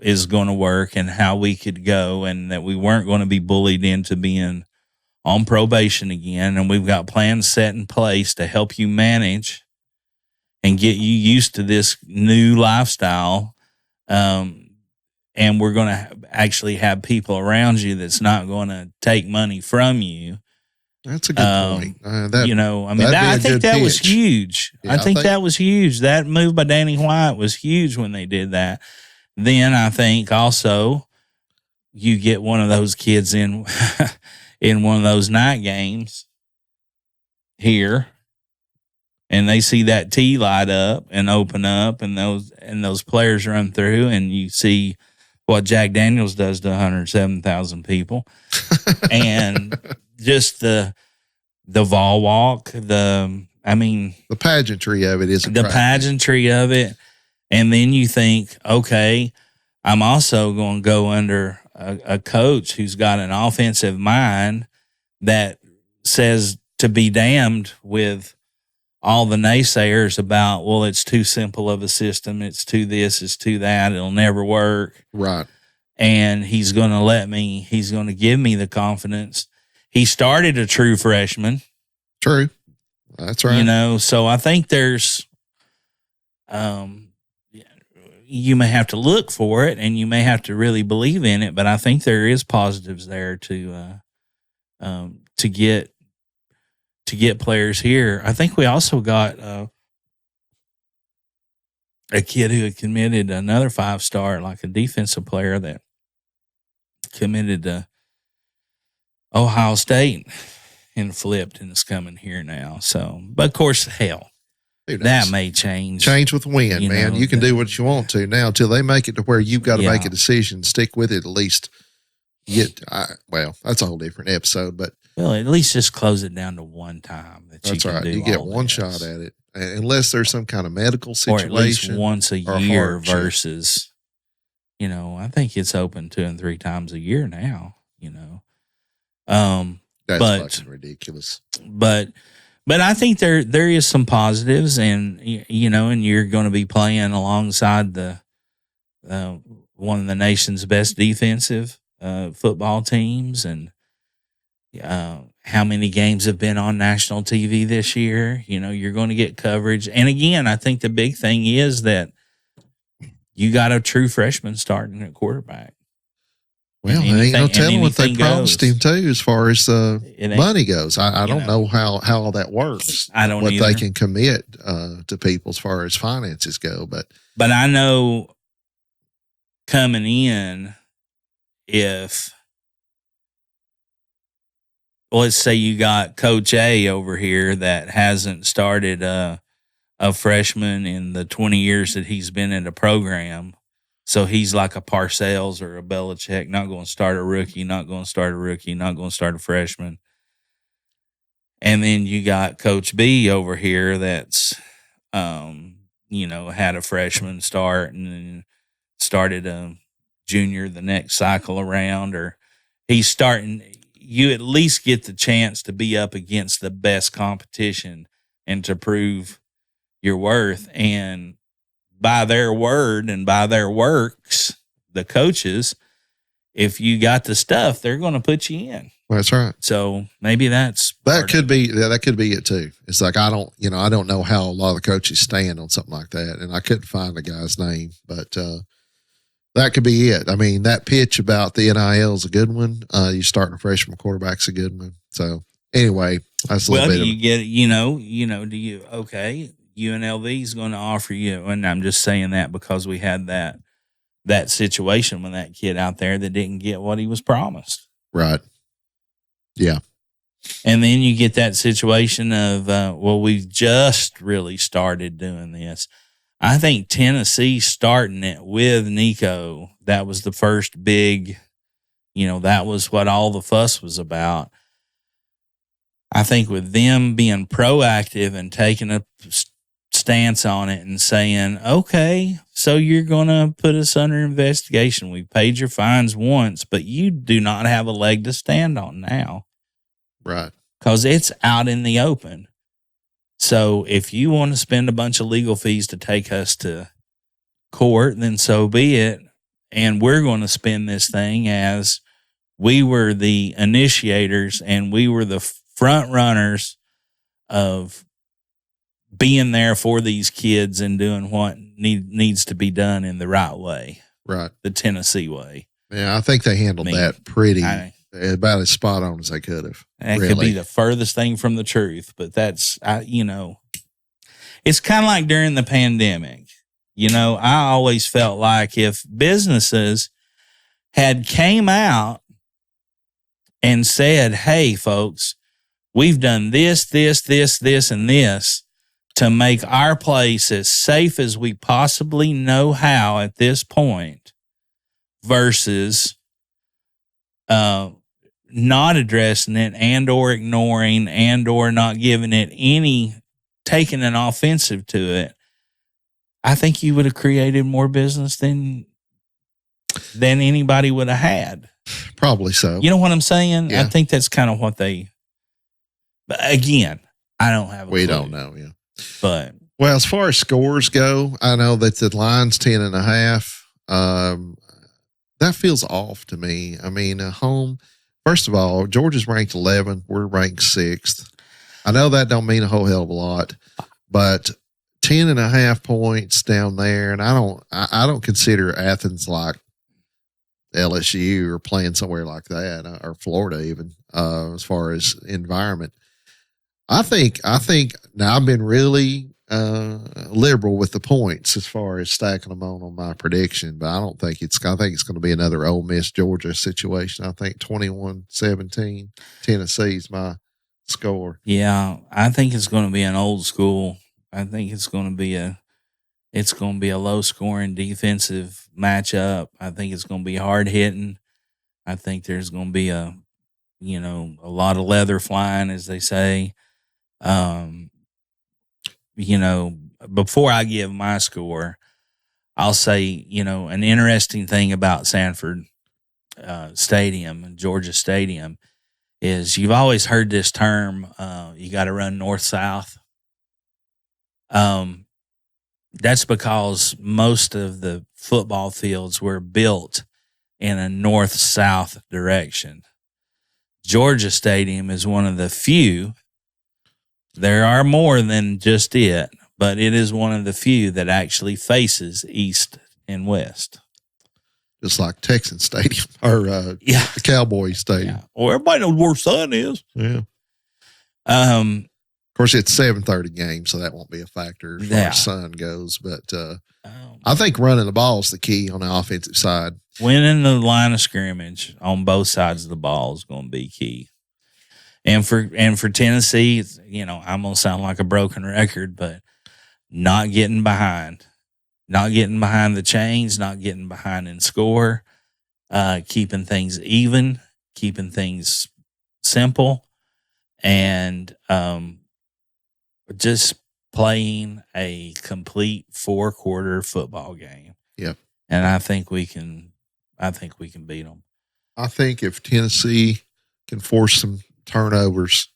is going to work and how we could go, and that we weren't going to be bullied into being on probation again. And we've got plans set in place to help you manage and get you used to this new lifestyle. And we're going to actually have people around you that's not going to take money from you. That's a good point. I think that was huge. Yeah, I think that was huge. That move by Danny White was huge when they did that. Then I think also you get one of those kids in in one of those night games here, and they see that T light up and open up, and those players run through, and you see what Jack Daniels does to 107,000 people, and just the Vol Walk, the pageantry of it is the pageantry of it. And then you think, okay, I'm also going to go under a coach who's got an offensive mind that says to be damned with all the naysayers about, well, it's too simple of a system. It's too this, it's too that. It'll never work. Right. And he's going to give me the confidence. He started a true freshman. True. That's right. So I think there's, you may have to look for it and you may have to really believe in it, but I think there is positives there to to get players here. I think we also got a kid who had committed, another 5-star, like a defensive player that committed to Ohio State and flipped and is coming here now. So, but of course, hell, that may change. Change with the wind, man. You can do what you want to now until they make it to where you've got to make a decision. Stick with it at least. Well, that's a whole different episode, but at least just close it down to one time. That's right. You get one shot at it, unless there's some kind of medical situation, or at least once a year versus, I think it's open 2 and 3 times a year now. That's fucking ridiculous. But I think there is some positives, and and you're going to be playing alongside the one of the nation's best defensive football teams, and how many games have been on national TV this year. You're going to get coverage, and again, I think the big thing is that you got a true freshman starting at quarterback. Well, ain't no telling what they promised him too, as far as money goes. I don't know how all that works. I don't know what they can commit to people as far as finances go. But I know coming in, if let's say you got Coach A over here that hasn't started a freshman in the 20 years that he's been in the program. So he's like a Parcells or a Belichick, not going to start a rookie, not going to start a freshman. And then you got Coach B over here that's, had a freshman start and then started a junior the next cycle around, or he's starting. You at least get the chance to be up against the best competition and to prove your worth. And by their word and by their works, the coaches, if you got the stuff, they're going to put you in. That's right. So maybe that could be it too. It's like, I don't know how a lot of the coaches stand on something like that. And I couldn't find the guy's name, but that could be it. I mean, that pitch about the NIL is a good one. You starting a freshman quarterback's a good one. So anyway, that's a little bit. Well, you get, UNLV is going to offer you, and I'm just saying that because we had that situation with that kid out there that didn't get what he was promised. Right. Yeah. And then you get that situation of, we've just really started doing this. I think Tennessee starting it with Nico, that was the first big, that was what all the fuss was about. I think with them being proactive and taking a stance on it and saying, okay, so you're going to put us under investigation. We've paid your fines once, but you do not have a leg to stand on now. Right. Because it's out in the open. So if you want to spend a bunch of legal fees to take us to court, then so be it. And we're going to spend this thing as we were the initiators and we were the front runners of being there for these kids and doing what needs to be done in the right way. Right. The Tennessee way. Yeah, I think they handled that pretty about as spot on as they could have. That could be the furthest thing from the truth, but that's, it's kind of like during the pandemic. I always felt like if businesses had came out and said, hey, folks, we've done this, and this to make our place as safe as we possibly know how at this point, versus not addressing it and or ignoring and or not giving it any, taking an offensive to it, I think you would have created more business than anybody would have had. Probably so. You know what I'm saying? Yeah. I think that's kind of what they, but again, I don't have a clue. We don't know, yeah. But well, as far as scores go, I know that the line's 10.5. That feels off to me. I mean, home, first of all, Georgia's ranked 11th. We're ranked 6th. I know that don't mean a whole hell of a lot, but 10.5 points down there, and I don't consider Athens like LSU or playing somewhere like that, or Florida even, as far as environment. I think now I've been really liberal with the points as far as stacking them on my prediction, but I think it's going to be another Ole Miss Georgia situation. I think 21-17 Tennessee's my score. Yeah, I think it's going to be an old school. I think it's going to be a low scoring defensive matchup. I think it's going to be hard hitting. I think there's going to be a lot of leather flying, as they say. Before I give my score, I'll say, an interesting thing about Sanford Stadium and Georgia Stadium is you've always heard this term, you got to run north-south. That's because most of the football fields were built in a north-south direction. Georgia Stadium is one of the few. There are more than just it, but it is one of the few that actually faces east and west. Just like Texan Stadium or the Cowboy Stadium. Yeah. Well, everybody knows where sun is. Yeah. Of course, it's 7:30 game, so that won't be a factor as far as sun goes. But I think running the ball is the key on the offensive side. Winning the line of scrimmage on both sides of the ball is going to be key. And for Tennessee, I'm going to sound like a broken record, but not getting behind the chains, not getting behind in score, keeping things even, keeping things simple, and just playing a complete 4-quarter football game. Yep. And I think we can beat them. I think if Tennessee can force some turnovers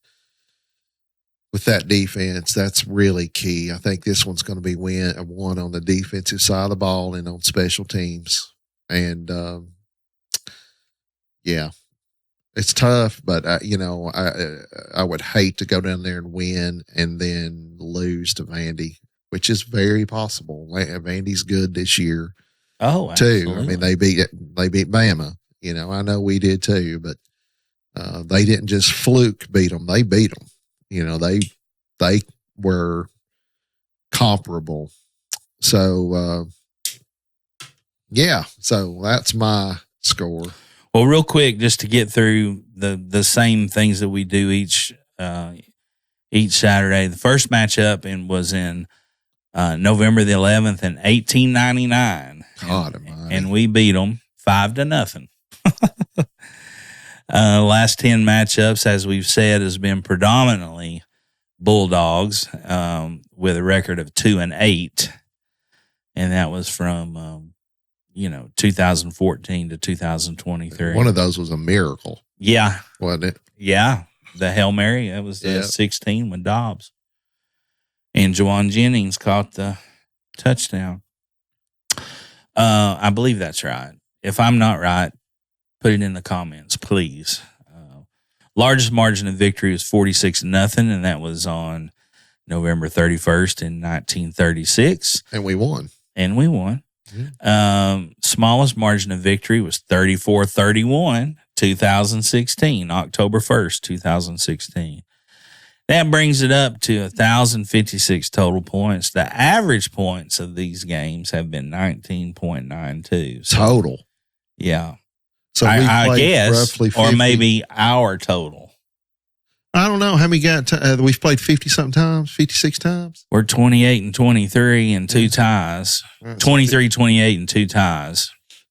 with that defense, that's really key. I think this one's going to be one on the defensive side of the ball and on special teams. And it's tough, but I would hate to go down there and win and then lose to Vandy, which is very possible. Vandy's good this year. Oh, too. absolutely. I mean, they beat Bama. I know we did too, but they didn't just fluke beat them. They beat them. They were comparable. So, so that's my score. Well, real quick, just to get through the same things that we do each Saturday. The first matchup was in November the 11th in 1899. And we beat them 5-0. Last 10 matchups, as we've said, has been predominantly Bulldogs with a record of 2-8, and that was from 2014 to 2023. One of those was a miracle. Yeah, wasn't it? Yeah, the Hail Mary. That was 16 with Dobbs, and Juwan Jennings caught the touchdown. I believe that's right. If I'm not right, put it in the comments, please. Largest margin of victory was 46-0, and that was on November 31st in 1936. And we won. Mm-hmm. Smallest margin of victory was 34-31, 2016, October 1st, 2016. That brings it up to 1,056 total points. The average points of these games have been 19.92. So, total. Yeah. So I guess, roughly 50. Or maybe our total. I don't know how many got. We've played 50-something times, 56 times. We're 28-23 and 2 ties. 23-28 and 2 ties.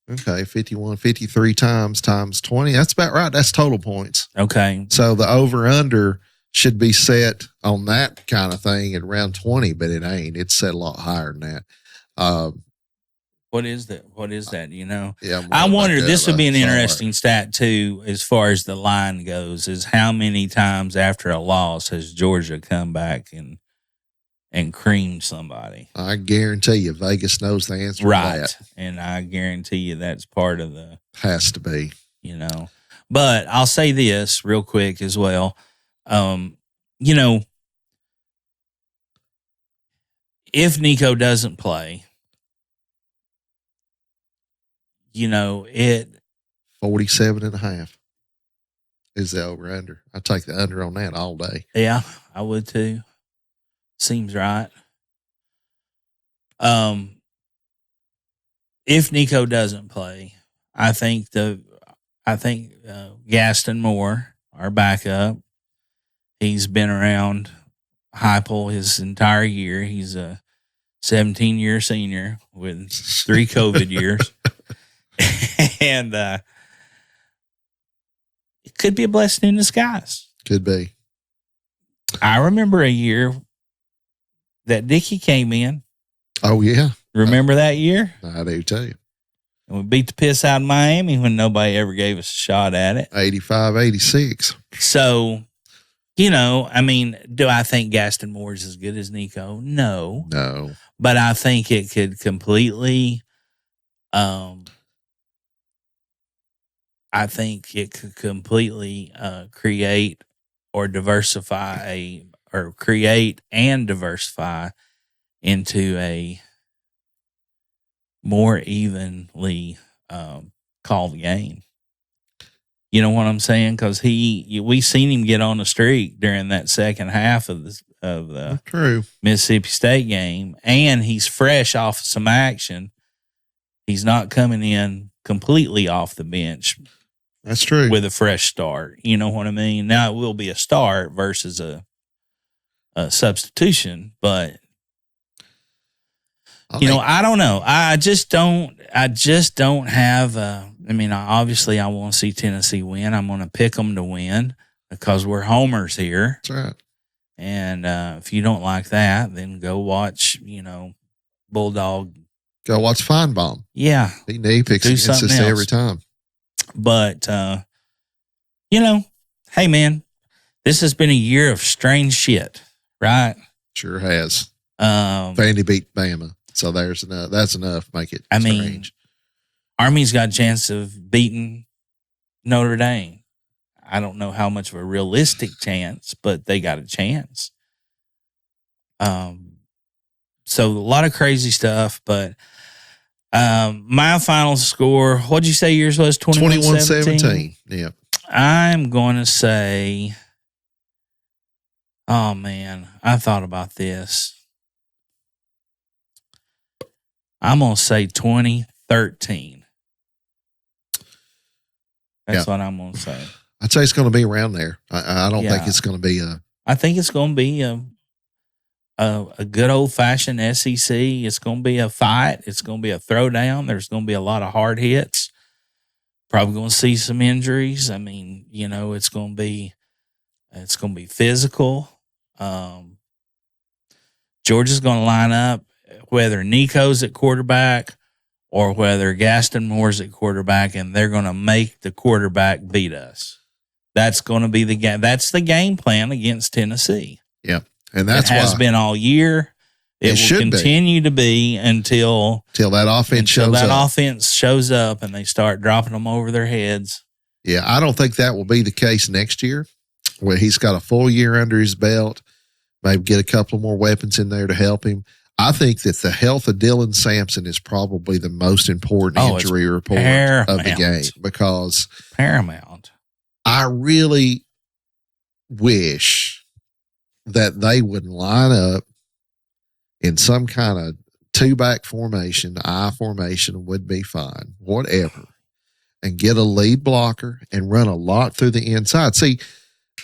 Okay, 51, 53 times 20. That's about right. That's total points. Okay. So the over-under should be set on that kind of thing at around 20, but it ain't. It's set a lot higher than that. What is that? Yeah, I wonder, this would be an interesting stat too, as far as the line goes, is how many times after a loss has Georgia come back and creamed somebody? I guarantee you Vegas knows the answer to that. And I guarantee you that's part of the... Has to be. But I'll say this real quick as well. If Nico doesn't play, 47.5 is the over under. I take the under on that all day. Yeah, I would too. Seems right. If Nico doesn't play, I think Gaston Moore, our backup, he's been around Heupel his entire year. He's a 17-year senior with 3 COVID years. And it could be a blessing in disguise. Could be. I remember a year that Dickey came in. Oh, yeah. Remember that year? I do too. And we beat the piss out of Miami when nobody ever gave us a shot at it. 85-86. So, you know, I mean, do I think Gaston Moore is as good as Nico? No. No. But I think it could completely create or diversify create and diversify into a more evenly called game. You know what I'm saying? Because we seen him get on the streak during that second half of the True. Mississippi State game, and he's fresh off of some action. He's not coming in completely off the bench. That's true. With a fresh start. You know what I mean? Now, it will be a start versus a substitution, but I don't know. I just don't have obviously I want to see Tennessee win. I'm going to pick them to win because we're homers here. That's right. And if you don't like that, then go watch, Bulldog. Go watch Feinbaum. Yeah. He picks against us every time. But, hey, man, this has been a year of strange shit, right? Sure has. Vandy beat Bama. So there's enough. That's enough. Make it strange. Army's got a chance of beating Notre Dame. I don't know how much of a realistic chance, but they got a chance. So a lot of crazy stuff, but my final score, what'd you say yours was? 21-17? Yeah. I'm going to say, oh man, I thought about this. I'm going to say 2013. That's what I'm going to say. I'd say it's going to be around there. I don't think it's going to be I think it's going to be a good old-fashioned SEC. It's going to be a fight. It's going to be a throwdown. There's going to be a lot of hard hits. Probably going to see some injuries. I mean, it's going to be physical. Georgia's going to line up, whether Nico's at quarterback or whether Gaston Moore's at quarterback, and they're going to make the quarterback beat us. That's going to be the game. That's the game plan against Tennessee. Yeah. And that's it has been all year. It will continue to be until that offense shows up and they start dropping them over their heads. Yeah, I don't think that will be the case next year, where he's got a full year under his belt, maybe get a couple more weapons in there to help him. I think that the health of Dylan Sampson is probably the most important injury report of the game, because paramount. I really wish that they would line up in some kind of 2-back formation, I formation would be fine, whatever, and get a lead blocker and run a lot through the inside. See,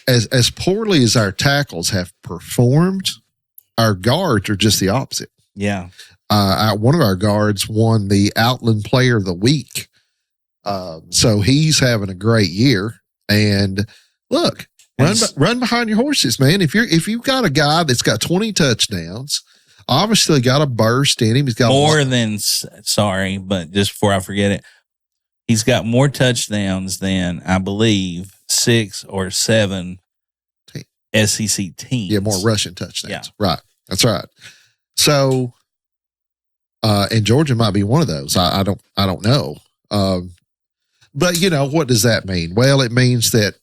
as poorly as our tackles have performed, our guards are just the opposite. Yeah. One of our guards won the Outland Player of the Week. So he's having a great year. And look, run behind your horses, man. If you've got a guy that's got 20 touchdowns, obviously got a burst in him. He's got but just before I forget it, he's got more touchdowns than, I believe, 6 or 7 SEC teams. Yeah, more rushing touchdowns. Yeah. Right. That's right. So, and Georgia might be one of those. I don't know. But what does that mean? Well, it means that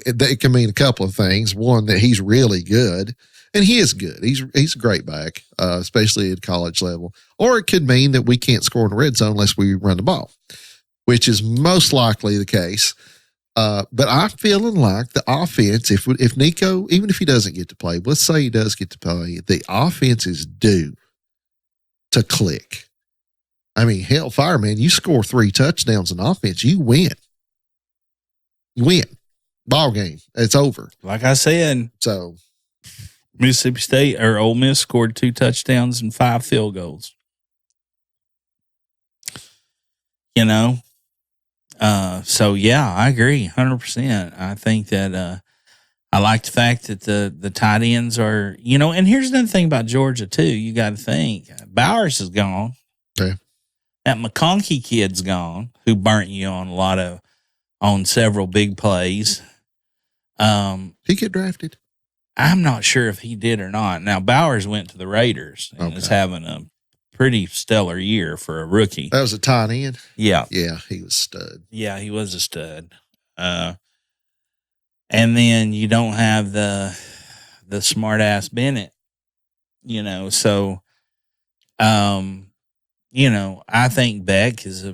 it can mean a couple of things. One, that he's really good, and he is good. He's a great back, especially at college level. Or it could mean that we can't score in the red zone unless we run the ball, which is most likely the case. But I'm feeling like the offense, if Nico, even if he doesn't get to play, let's say he does get to play, the offense is due to click. I mean, hell, Fireman, you score 3 touchdowns in offense, you win. You win. Ball game. It's over. Like I said, so Mississippi State or Ole Miss scored 2 touchdowns and 5 field goals. You know? So yeah, I agree 100%. I think that, I like the fact that the tight ends are, you know, and here's another thing about Georgia too. You got to think Bowers is gone. Yeah. That McConkey kid's gone, who burnt you on several big plays. He get drafted? I'm not sure if he did or not. Now Bowers went to the Raiders and is having a pretty stellar year for a rookie. That was a tight end. Yeah. Yeah, he was a stud. Yeah, he was a stud. And then you don't have the smart ass Bennett, you know. So, you know, I think Beck is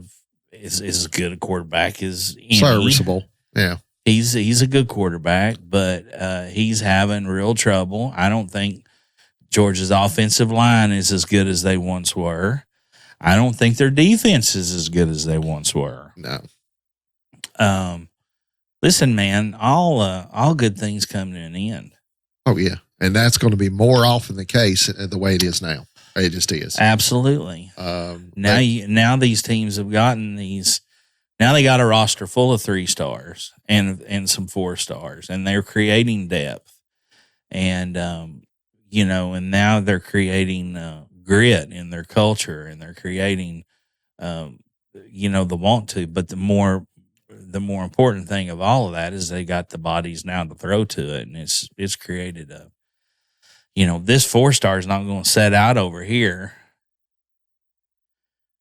as good a quarterback as any. Serviceable. Yeah. He's a good quarterback, but he's having real trouble. I don't think Georgia's offensive line is as good as they once were. I don't think their defense is as good as they once were. No. Listen, man, all good things come to an end. Oh, yeah. And that's going to be more often the case the way it is now. It just is. Absolutely. Now these teams have gotten these. Now they got a roster full of 3 stars and some 4 stars, and they're creating depth. And you know, and now they're creating grit in their culture, and they're creating, you know, the want to. But the more important thing of all of that is they got the bodies now to throw to it, and it's created a, you know, this 4-star is not going to set out over here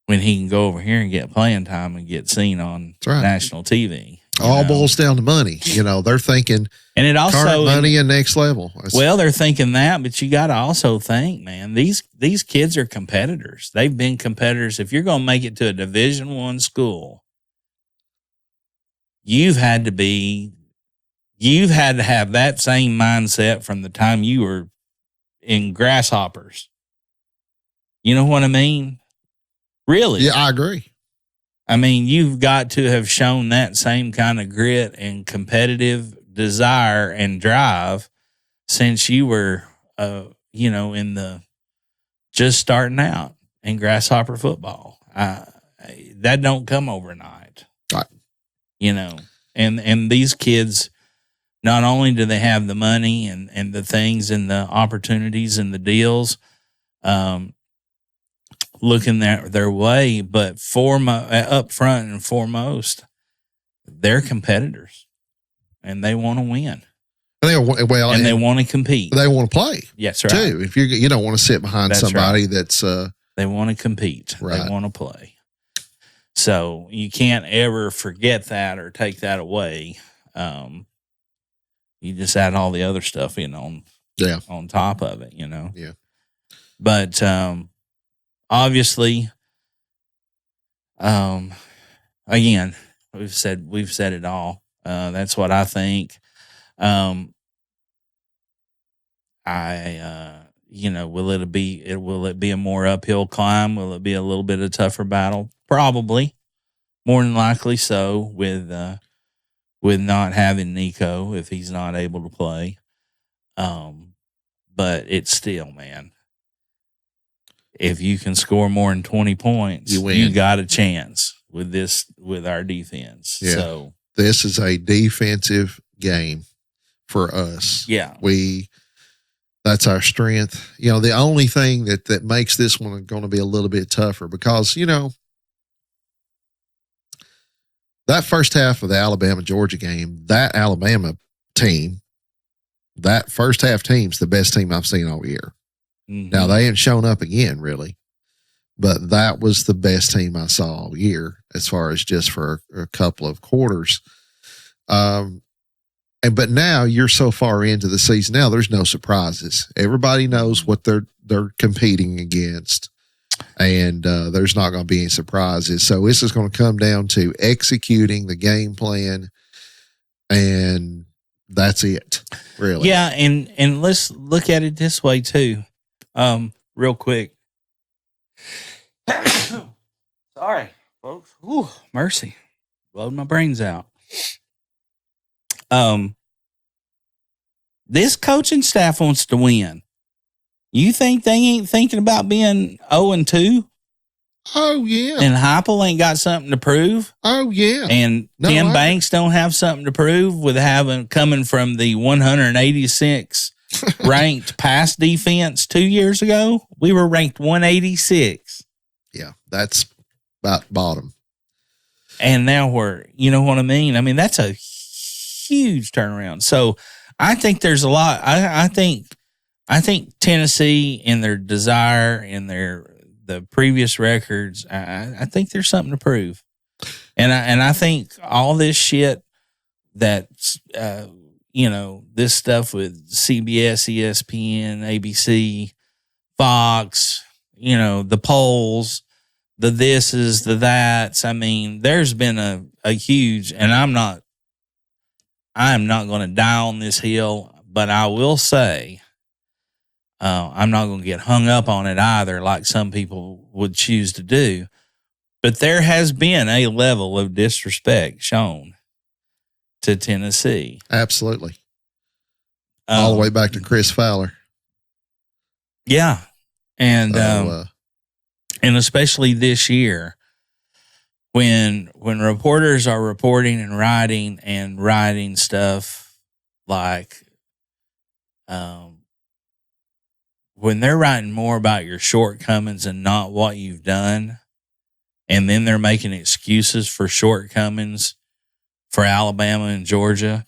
when he can go over here and get playing time and get seen on national TV. All boils down to money. You know, they're thinking, and it also current money and next level. Well, they're thinking that, but you got to also think, man, these kids are competitors. They've been competitors. If you're going to make it to a Division I school, you've had to have that same mindset from the time you were in Grasshoppers. You know what I mean? Really? Yeah, I agree. I mean, you've got to have shown that same kind of grit and competitive desire and drive since you were, you know, in the just starting out in Grasshopper football. That don't come overnight. Right. You know, and these kids, not only do they have the money and the things and the opportunities and the deals, looking their way, but up front and foremost, they're competitors, and they want to win. They want to compete. They want to play. Yes, right. Too. If you don't want to sit behind somebody that's they want to compete. Right. They want to play. So you can't ever forget that or take that away. You just add all the other stuff in on top of it, you know. Yeah. But obviously, again, we've said it all. That's what I think. You know, will it be a more uphill climb? Will it be a little bit of a tougher battle? Probably, more than likely so. With not having Nico if he's not able to play, but it's still, man. If you can score more than 20 points, you got a chance with our defense. Yeah. So this is a defensive game for us. Yeah. That's our strength. You know, the only thing that makes this one going to be a little bit tougher because, you know, that first half of the Alabama-Georgia game, that Alabama team, that first half team's the best team I've seen all year. Mm-hmm. Now, they ain't shown up again, really, but that was the best team I saw all year as far as just for a couple of quarters. But now you're so far into the season now, there's no surprises. Everybody knows what they're competing against. and there's not going to be any surprises. So this is going to come down to executing the game plan, and that's it, really. Yeah, and let's look at it this way too, real quick. Sorry, folks. Ooh, mercy, blowed my brains out. This coaching staff wants to win. You think they ain't thinking about being 0-2? Oh, yeah. And Heupel ain't got something to prove? Oh, yeah. And Tim Banks don't have something to prove with coming from the 186 ranked pass defense 2 years ago? We were ranked 186. Yeah, that's about bottom. And now we're, you know what I mean? I mean, that's a huge turnaround. So I think there's a lot. I think Tennessee, in their desire, in the previous records, I think there's something to prove. And I think all this shit that's, this stuff with CBS, ESPN, ABC, Fox, the polls, the thises, the that's. I mean, there's been a huge, and I'm not going to die on this hill, but I will say, I'm not going to get hung up on it either, like some people would choose to do. But there has been a level of disrespect shown to Tennessee. Absolutely. All the way back to Chris Fowler. Yeah. And especially this year, when reporters are reporting and writing stuff like, when they're writing more about your shortcomings and not what you've done, and then they're making excuses for shortcomings for Alabama and Georgia,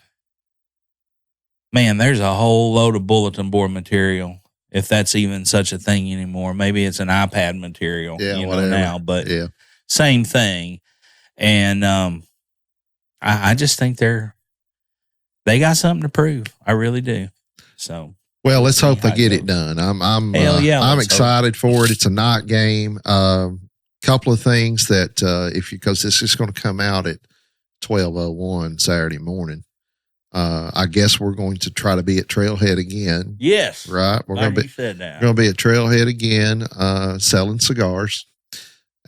man, there's a whole load of bulletin board material, if that's even such a thing anymore. Maybe it's an iPad material, now, but same thing. And I just think they got something to prove. I really do. So. Well, let's hope they get it done. I'm excited for it. It's a night game. Couple of things that because this is going to come out at 12:01 Saturday morning. I guess we're going to try to be at Trailhead again. Yes, right. We're going to be at Trailhead again, selling cigars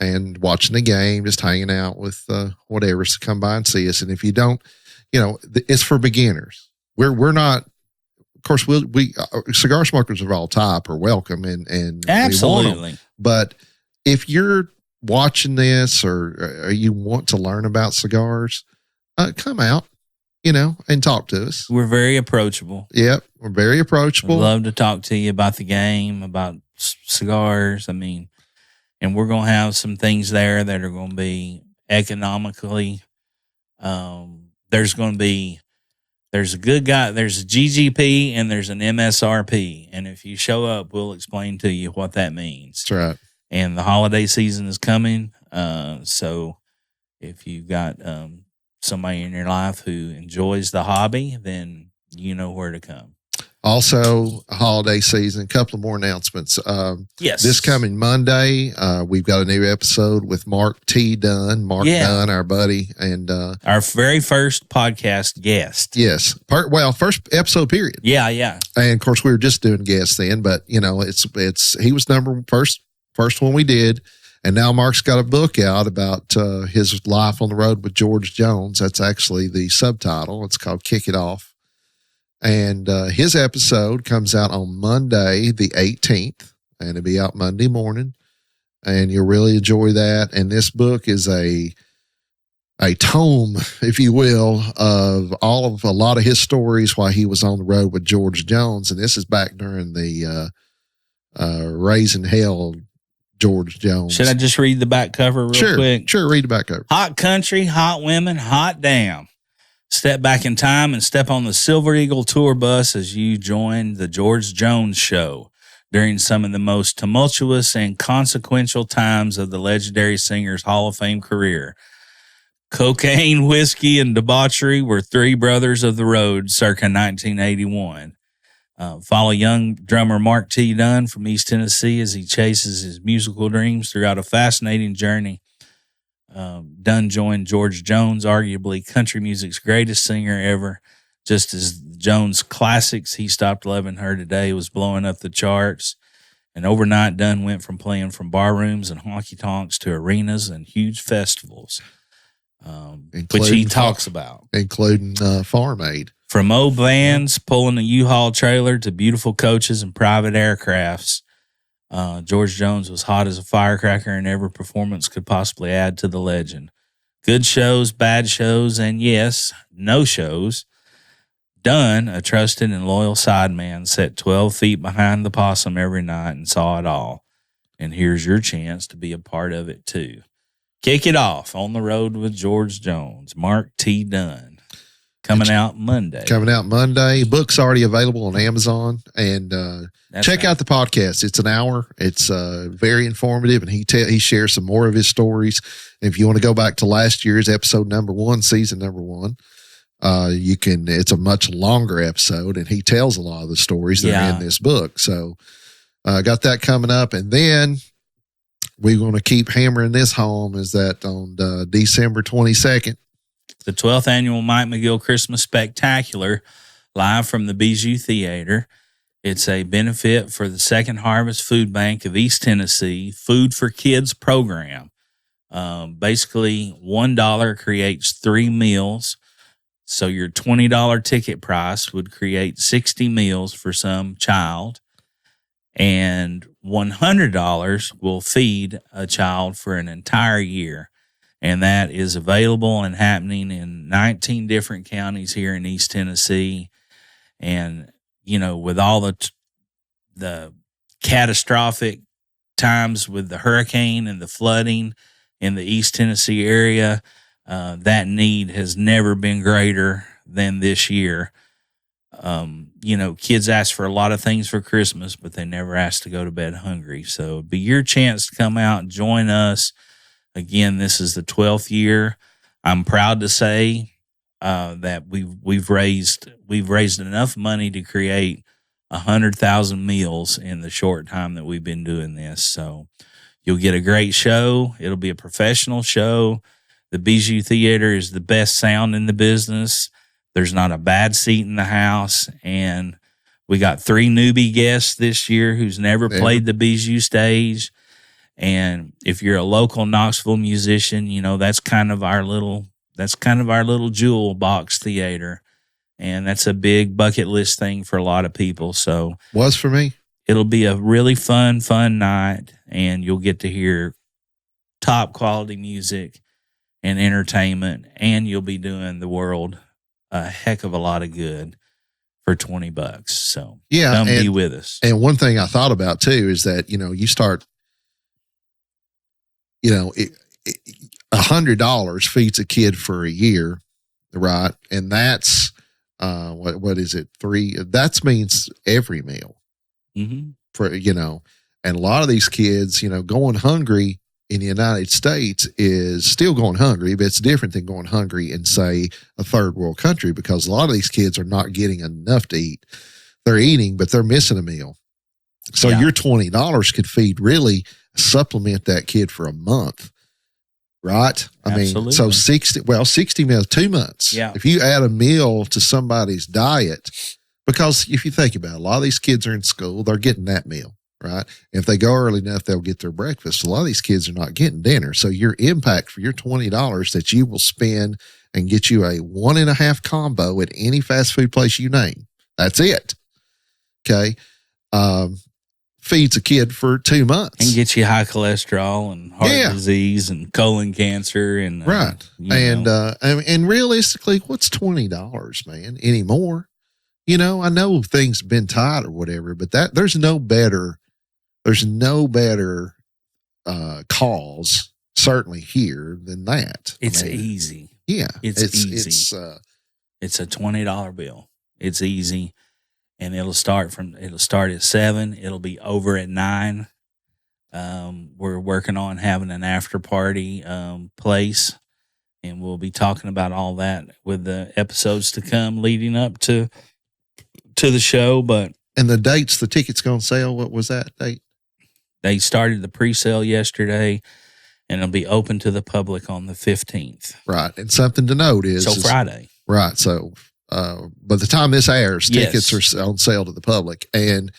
and watching the game, just hanging out with whatever. So come by and see us. And if you don't, it's for beginners. We're not. Of course, we cigar smokers of all type are welcome, and absolutely. But if you're watching this or you want to learn about cigars, come out, and talk to us. We're very approachable. Yep, we're very approachable. We'd love to talk to you about the game, about cigars. I mean, and we're going to have some things there that are going to be economically. There's a good guy, there's a GGP, and there's an MSRP. And if you show up, we'll explain to you what that means. That's right. And the holiday season is coming. So if you've got somebody in your life who enjoys the hobby, then you know where to come. Also, holiday season, a couple of more announcements. Yes. This coming Monday, we've got a new episode with Mark T. Dunn. Dunn, our buddy, and our very first podcast guest. Yes. First episode, period. Yeah, yeah. And of course, we were just doing guests then, but he was first one we did. And now Mark's got a book out about his life on the road with George Jones. That's actually the subtitle. It's called Kick It Off. And his episode comes out on Monday, the 18th, and it'll be out Monday morning. And you'll really enjoy that. And this book is a tome, if you will, of a lot of his stories while he was on the road with George Jones. And this is back during the Raising Hell George Jones. Should I just read the back cover real quick? Sure, read the back cover. Hot country, hot women, hot damn. Step back in time and step on the Silver Eagle tour bus as you join the George Jones Show during some of the most tumultuous and consequential times of the legendary singer's Hall of Fame career. Cocaine, whiskey, and debauchery were three brothers of the road circa 1981. Follow young drummer Mark T. Dunn from East Tennessee as he chases his musical dreams throughout a fascinating journey. Dunn joined George Jones, arguably country music's greatest singer ever. Just as Jones' classics, He Stopped Loving Her Today, was blowing up the charts. And overnight, Dunn went from playing from bar rooms and honky-tonks to arenas and huge festivals, which he talks about. Including Farm Aid. From old vans pulling a U-Haul trailer to beautiful coaches and private aircrafts, George Jones was hot as a firecracker, and every performance could possibly add to the legend. Good shows, bad shows, and yes, no shows. Dunn, a trusted and loyal sideman, sat 12 feet behind the possum every night and saw it all. And here's your chance to be a part of it too. Kick it off on the road with George Jones, Mark T. Dunn. Coming out Monday. Book's already available on Amazon. And check out the podcast. It's an hour. It's very informative, and he shares some more of his stories. And if you want to go back to last year's episode number 1, season number 1, you can. It's a much longer episode, and he tells a lot of the stories that are in this book. So got that coming up. And then we're going to keep hammering this home, is that on December 22nd, the 12th annual Mike McGill Christmas Spectacular, live from the Bijou Theater. It's a benefit for the Second Harvest Food Bank of East Tennessee Food for Kids program. Basically, $1 creates 3 meals. So your $20 ticket price would create 60 meals for some child. And $100 will feed a child for an entire year. And that is available and happening in 19 different counties here in East Tennessee. And, you know, with all the catastrophic times with the hurricane and the flooding in the East Tennessee area, that need has never been greater than this year. You know, kids ask for a lot of things for Christmas, but they never ask to go to bed hungry. So it'd be your chance to come out and join us. Again, this is the 12th year. I'm proud to say that we've raised enough money to create 100,000 meals in the short time that we've been doing this. So you'll get a great show. It'll be a professional show. The Bijou Theater is the best sound in the business. There's not a bad seat in the house. And we got 3 newbie guests this year who's never played the Bijou stage. And if you're a local Knoxville musician, you know, that's kind of our little jewel box theater. And that's a big bucket list thing for a lot of people. So was for me. It'll be a really fun night, and you'll get to hear top quality music and entertainment, and you'll be doing the world a heck of a lot of good for $20. So come be with us. And one thing I thought about too is that, you know, you start, you know, $100 feeds a kid for a year, right? And that's what is it? 3? That means every meal, for, you know. And a lot of these kids, you know, going hungry in the United States is still going hungry, but it's different than going hungry in, say, a third world country, because a lot of these kids are not getting enough to eat. They're eating, but they're missing a meal. So your $20 could feed, really supplement that kid for a month, right? I mean, so 60 meals, 2 months. Yeah. If you add a meal to somebody's diet, because if you think about it, a lot of these kids are in school, they're getting that meal, right? If they go early enough, they'll get their breakfast. A lot of these kids are not getting dinner. So your impact for your $20 that you will spend and get you a 1.5 combo at any fast food place you name. That's it. Okay. Feeds a kid for 2 months and gets you high cholesterol and heart disease and colon cancer and right. And realistically, what's $20, man, anymore? You know, I know things have been tight or whatever, but there's no better cause certainly here than that. It's easy. Yeah, it's easy. It's a $20 bill. It's easy. And it'll start at 7. It'll be over at 9. We're working on having an after party place, and we'll be talking about all that with the episodes to come leading up to the show. But And the dates the tickets going to sell, what was that date? They started the pre-sale yesterday, and it'll be open to the public on the 15th. Right. And something to note is Friday. Right. So by the time this airs, tickets are on sale to the public. And,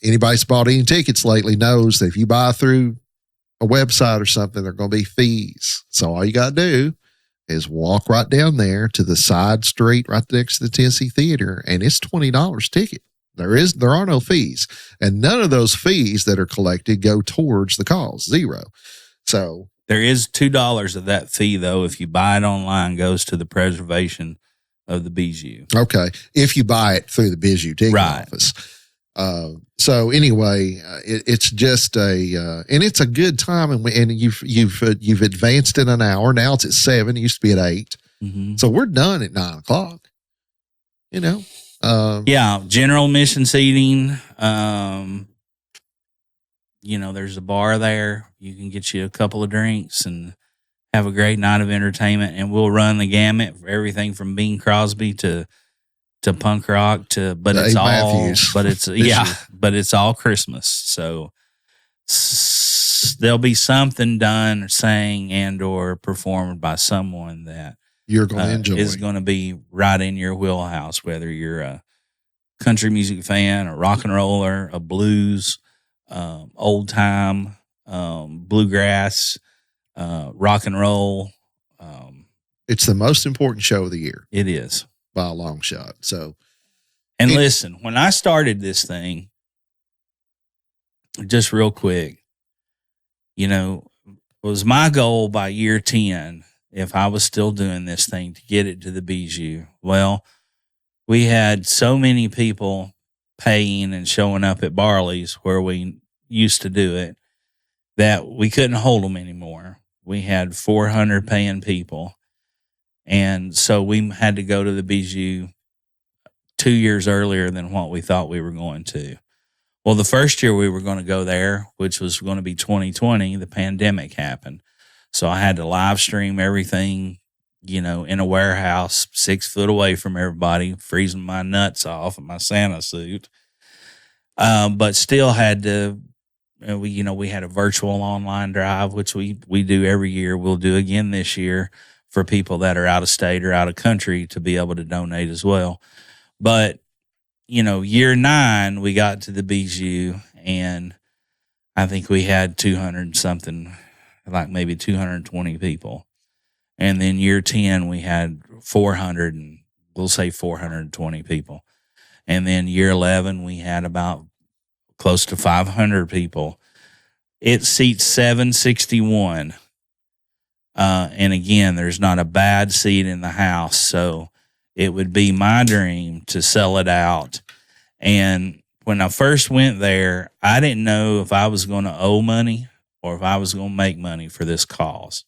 anybody that's bought any tickets lately knows that if you buy through a website or something, there are going to be fees. So all you got to do is walk right down there to the side street right next to the Tennessee Theater, and it's $20 ticket. There are no fees, and none of those fees that are collected go towards the cause, zero. So there is $2 of that fee, though. If you buy it online, goes to the preservation of the Bijou. Okay, if you buy it through the Bijou ticket office. So anyway, it's just and it's a good time, and you've advanced in an hour. Now it's at 7. It used to be at 8. Mm-hmm. So we're done at 9 o'clock. General admission seating. There's a bar there. You can get you a couple of drinks and have a great night of entertainment. And we'll run the gamut for everything from Bing Crosby to punk rock but it's all Christmas. So there'll be something done, sang, and or performed by someone that you're going to enjoy. Is going to be right in your wheelhouse, whether you're a country music fan, a rock and roller, a blues, old time, bluegrass, rock and roll. It's the most important show of the year. It is. By a long shot. So, and listen, when I started this thing, just real quick, it was my goal by year 10, if I was still doing this thing, to get it to the Bijou. Well, we had so many people paying and showing up at Barley's where we used to do it that we couldn't hold them anymore. We had 400 paying people. And so we had to go to the Bijou 2 years earlier than what we thought we were going to. Well, the first year we were going to go there, which was going to be 2020, the pandemic happened. So I had to live stream everything, in a warehouse 6 foot away from everybody, freezing my nuts off in my Santa suit. But still had to, we had a virtual online drive, which we do every year. We'll do again this year for people that are out of state or out of country to be able to donate as well. But, year 9, we got to the Bijou, and I think we had 200 something, like maybe 220 people. And then year 10, we had 400, and we'll say 420 people. And then year 11, we had about close to 500 people. It seats 761. And again, there's not a bad seat in the house. So it would be my dream to sell it out. And when I first went there, I didn't know if I was going to owe money or if I was going to make money for this cause.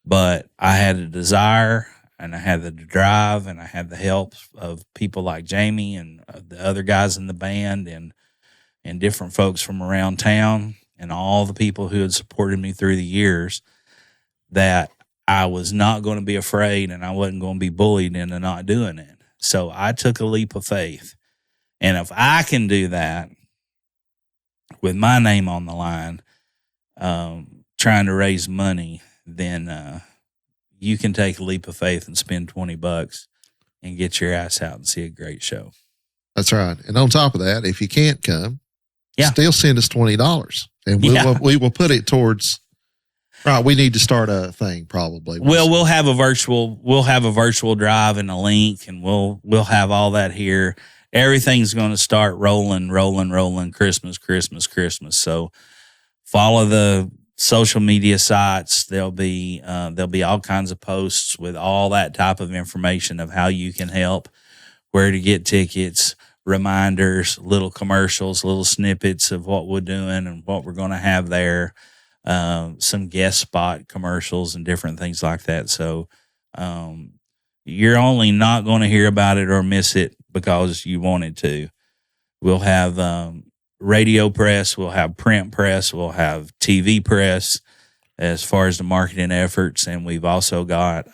But I had a desire, and I had the drive, and I had the help of people like Jamie and the other guys in the band and different folks from around town and all the people who had supported me through the years, that I was not going to be afraid and I wasn't going to be bullied into not doing it. So I took a leap of faith. And if I can do that with my name on the line, trying to raise money, then you can take a leap of faith and spend $20 and get your ass out and see a great show. That's right. And on top of that, if you can't come, still send us $20, and we will put it towards. Right, we need to start a thing probably. Well, we'll have a virtual drive and a link, and we'll have all that here. Everything's going to start rolling, Christmas. So follow the social media sites. There'll be all kinds of posts with all that type of information of how you can help, where to get tickets, reminders, little commercials, little snippets of what we're doing and what we're going to have there. Some guest spot commercials and different things like that. So you're only not going to hear about it or miss it because you wanted to. We'll have radio press, we'll have print press, we'll have TV press as far as the marketing efforts, and we've also got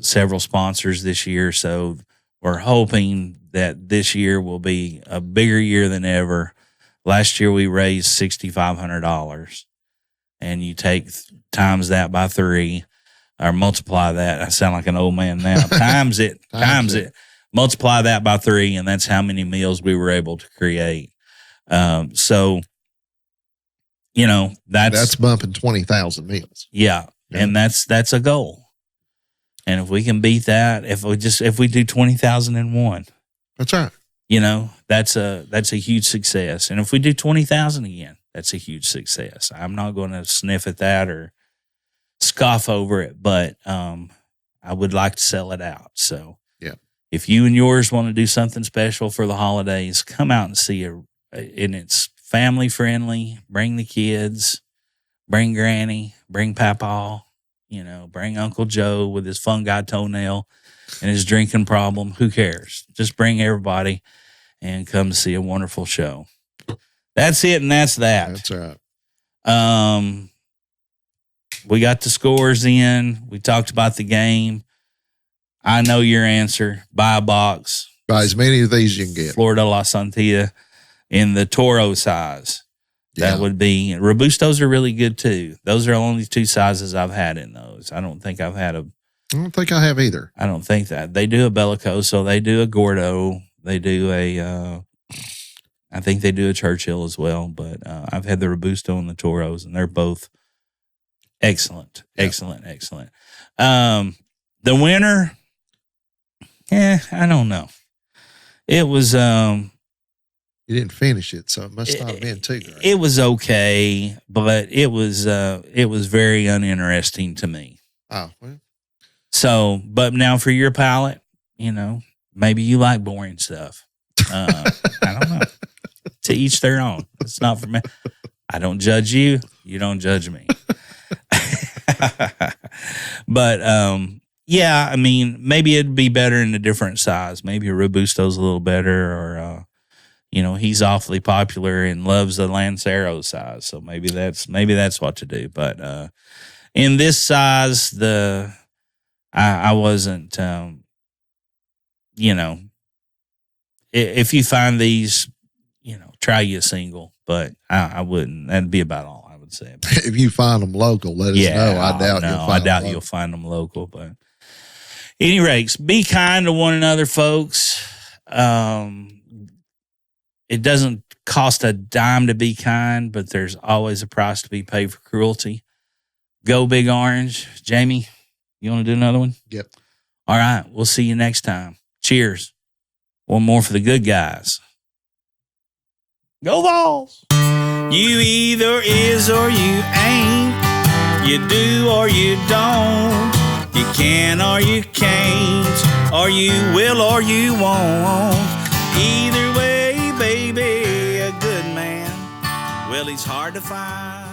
several sponsors this year. So we're hoping that this year will be a bigger year than ever. Last year we raised $6,500, and you take times that by 3 or multiply that. I sound like an old man now. Times it, multiply that by 3, and that's how many meals we were able to create. So, you know, that's bumping 20,000 meals. Yeah. And that's a goal. And if we can beat that, if we do 20,001, that's right. You know, that's a huge success. And if we do 20,000 again, that's a huge success. I'm not going to sniff at that or scoff over it, but I would like to sell it out. So yeah, if you and yours want to do something special for the holidays, come out and see it. And it's family friendly. Bring the kids, bring Granny, bring Papa, you know, bring Uncle Joe with his fungi toenail and his drinking problem. Who cares? Just bring everybody and come to see a wonderful show. That's it, and that's that. That's right. We got the scores in. We talked about the game. I know your answer. Buy a box. Buy as many of these you can get. Flor de la Santilla in the Toro size. Yeah. That would be. Robustos are really good too. Those are only 2 sizes I've had in those. I don't think I've had a. I don't think I have either. I don't think that. They do a Bellicoso. They do a Gordo. They do a. I think they do a Churchill as well. But I've had the Robusto and the Toros, and they're both excellent. Excellent. The winner. I don't know. It was. You didn't finish it, so it must not have been too great. It was okay, but it was very uninteresting to me. Oh, well. So, but now for your palate, you know, maybe you like boring stuff. I don't know. To each their own. It's not for me. I don't judge you. You don't judge me. But, yeah, I mean, maybe it'd be better in a different size. Maybe a Robusto's a little better, or, you know, he's awfully popular and loves the Lancero size. So maybe that's what to do. But, in this size, I wasn't, you know, if you find these, you know, try you a single, but I wouldn't. That'd be about all I would say. If you find them local, let us know. I doubt you'll find them local, but any rates, be kind to one another, folks. It doesn't cost a dime to be kind, but there's always a price to be paid for cruelty. Go Big Orange. Jamie, you want to do another one? Yep. All right. We'll see you next time. Cheers. One more for the good guys. Go Vols. You either is or you ain't. You do or you don't. You can or you can't. Or you will or you won't. Either way, baby, a good man, well, he's hard to find.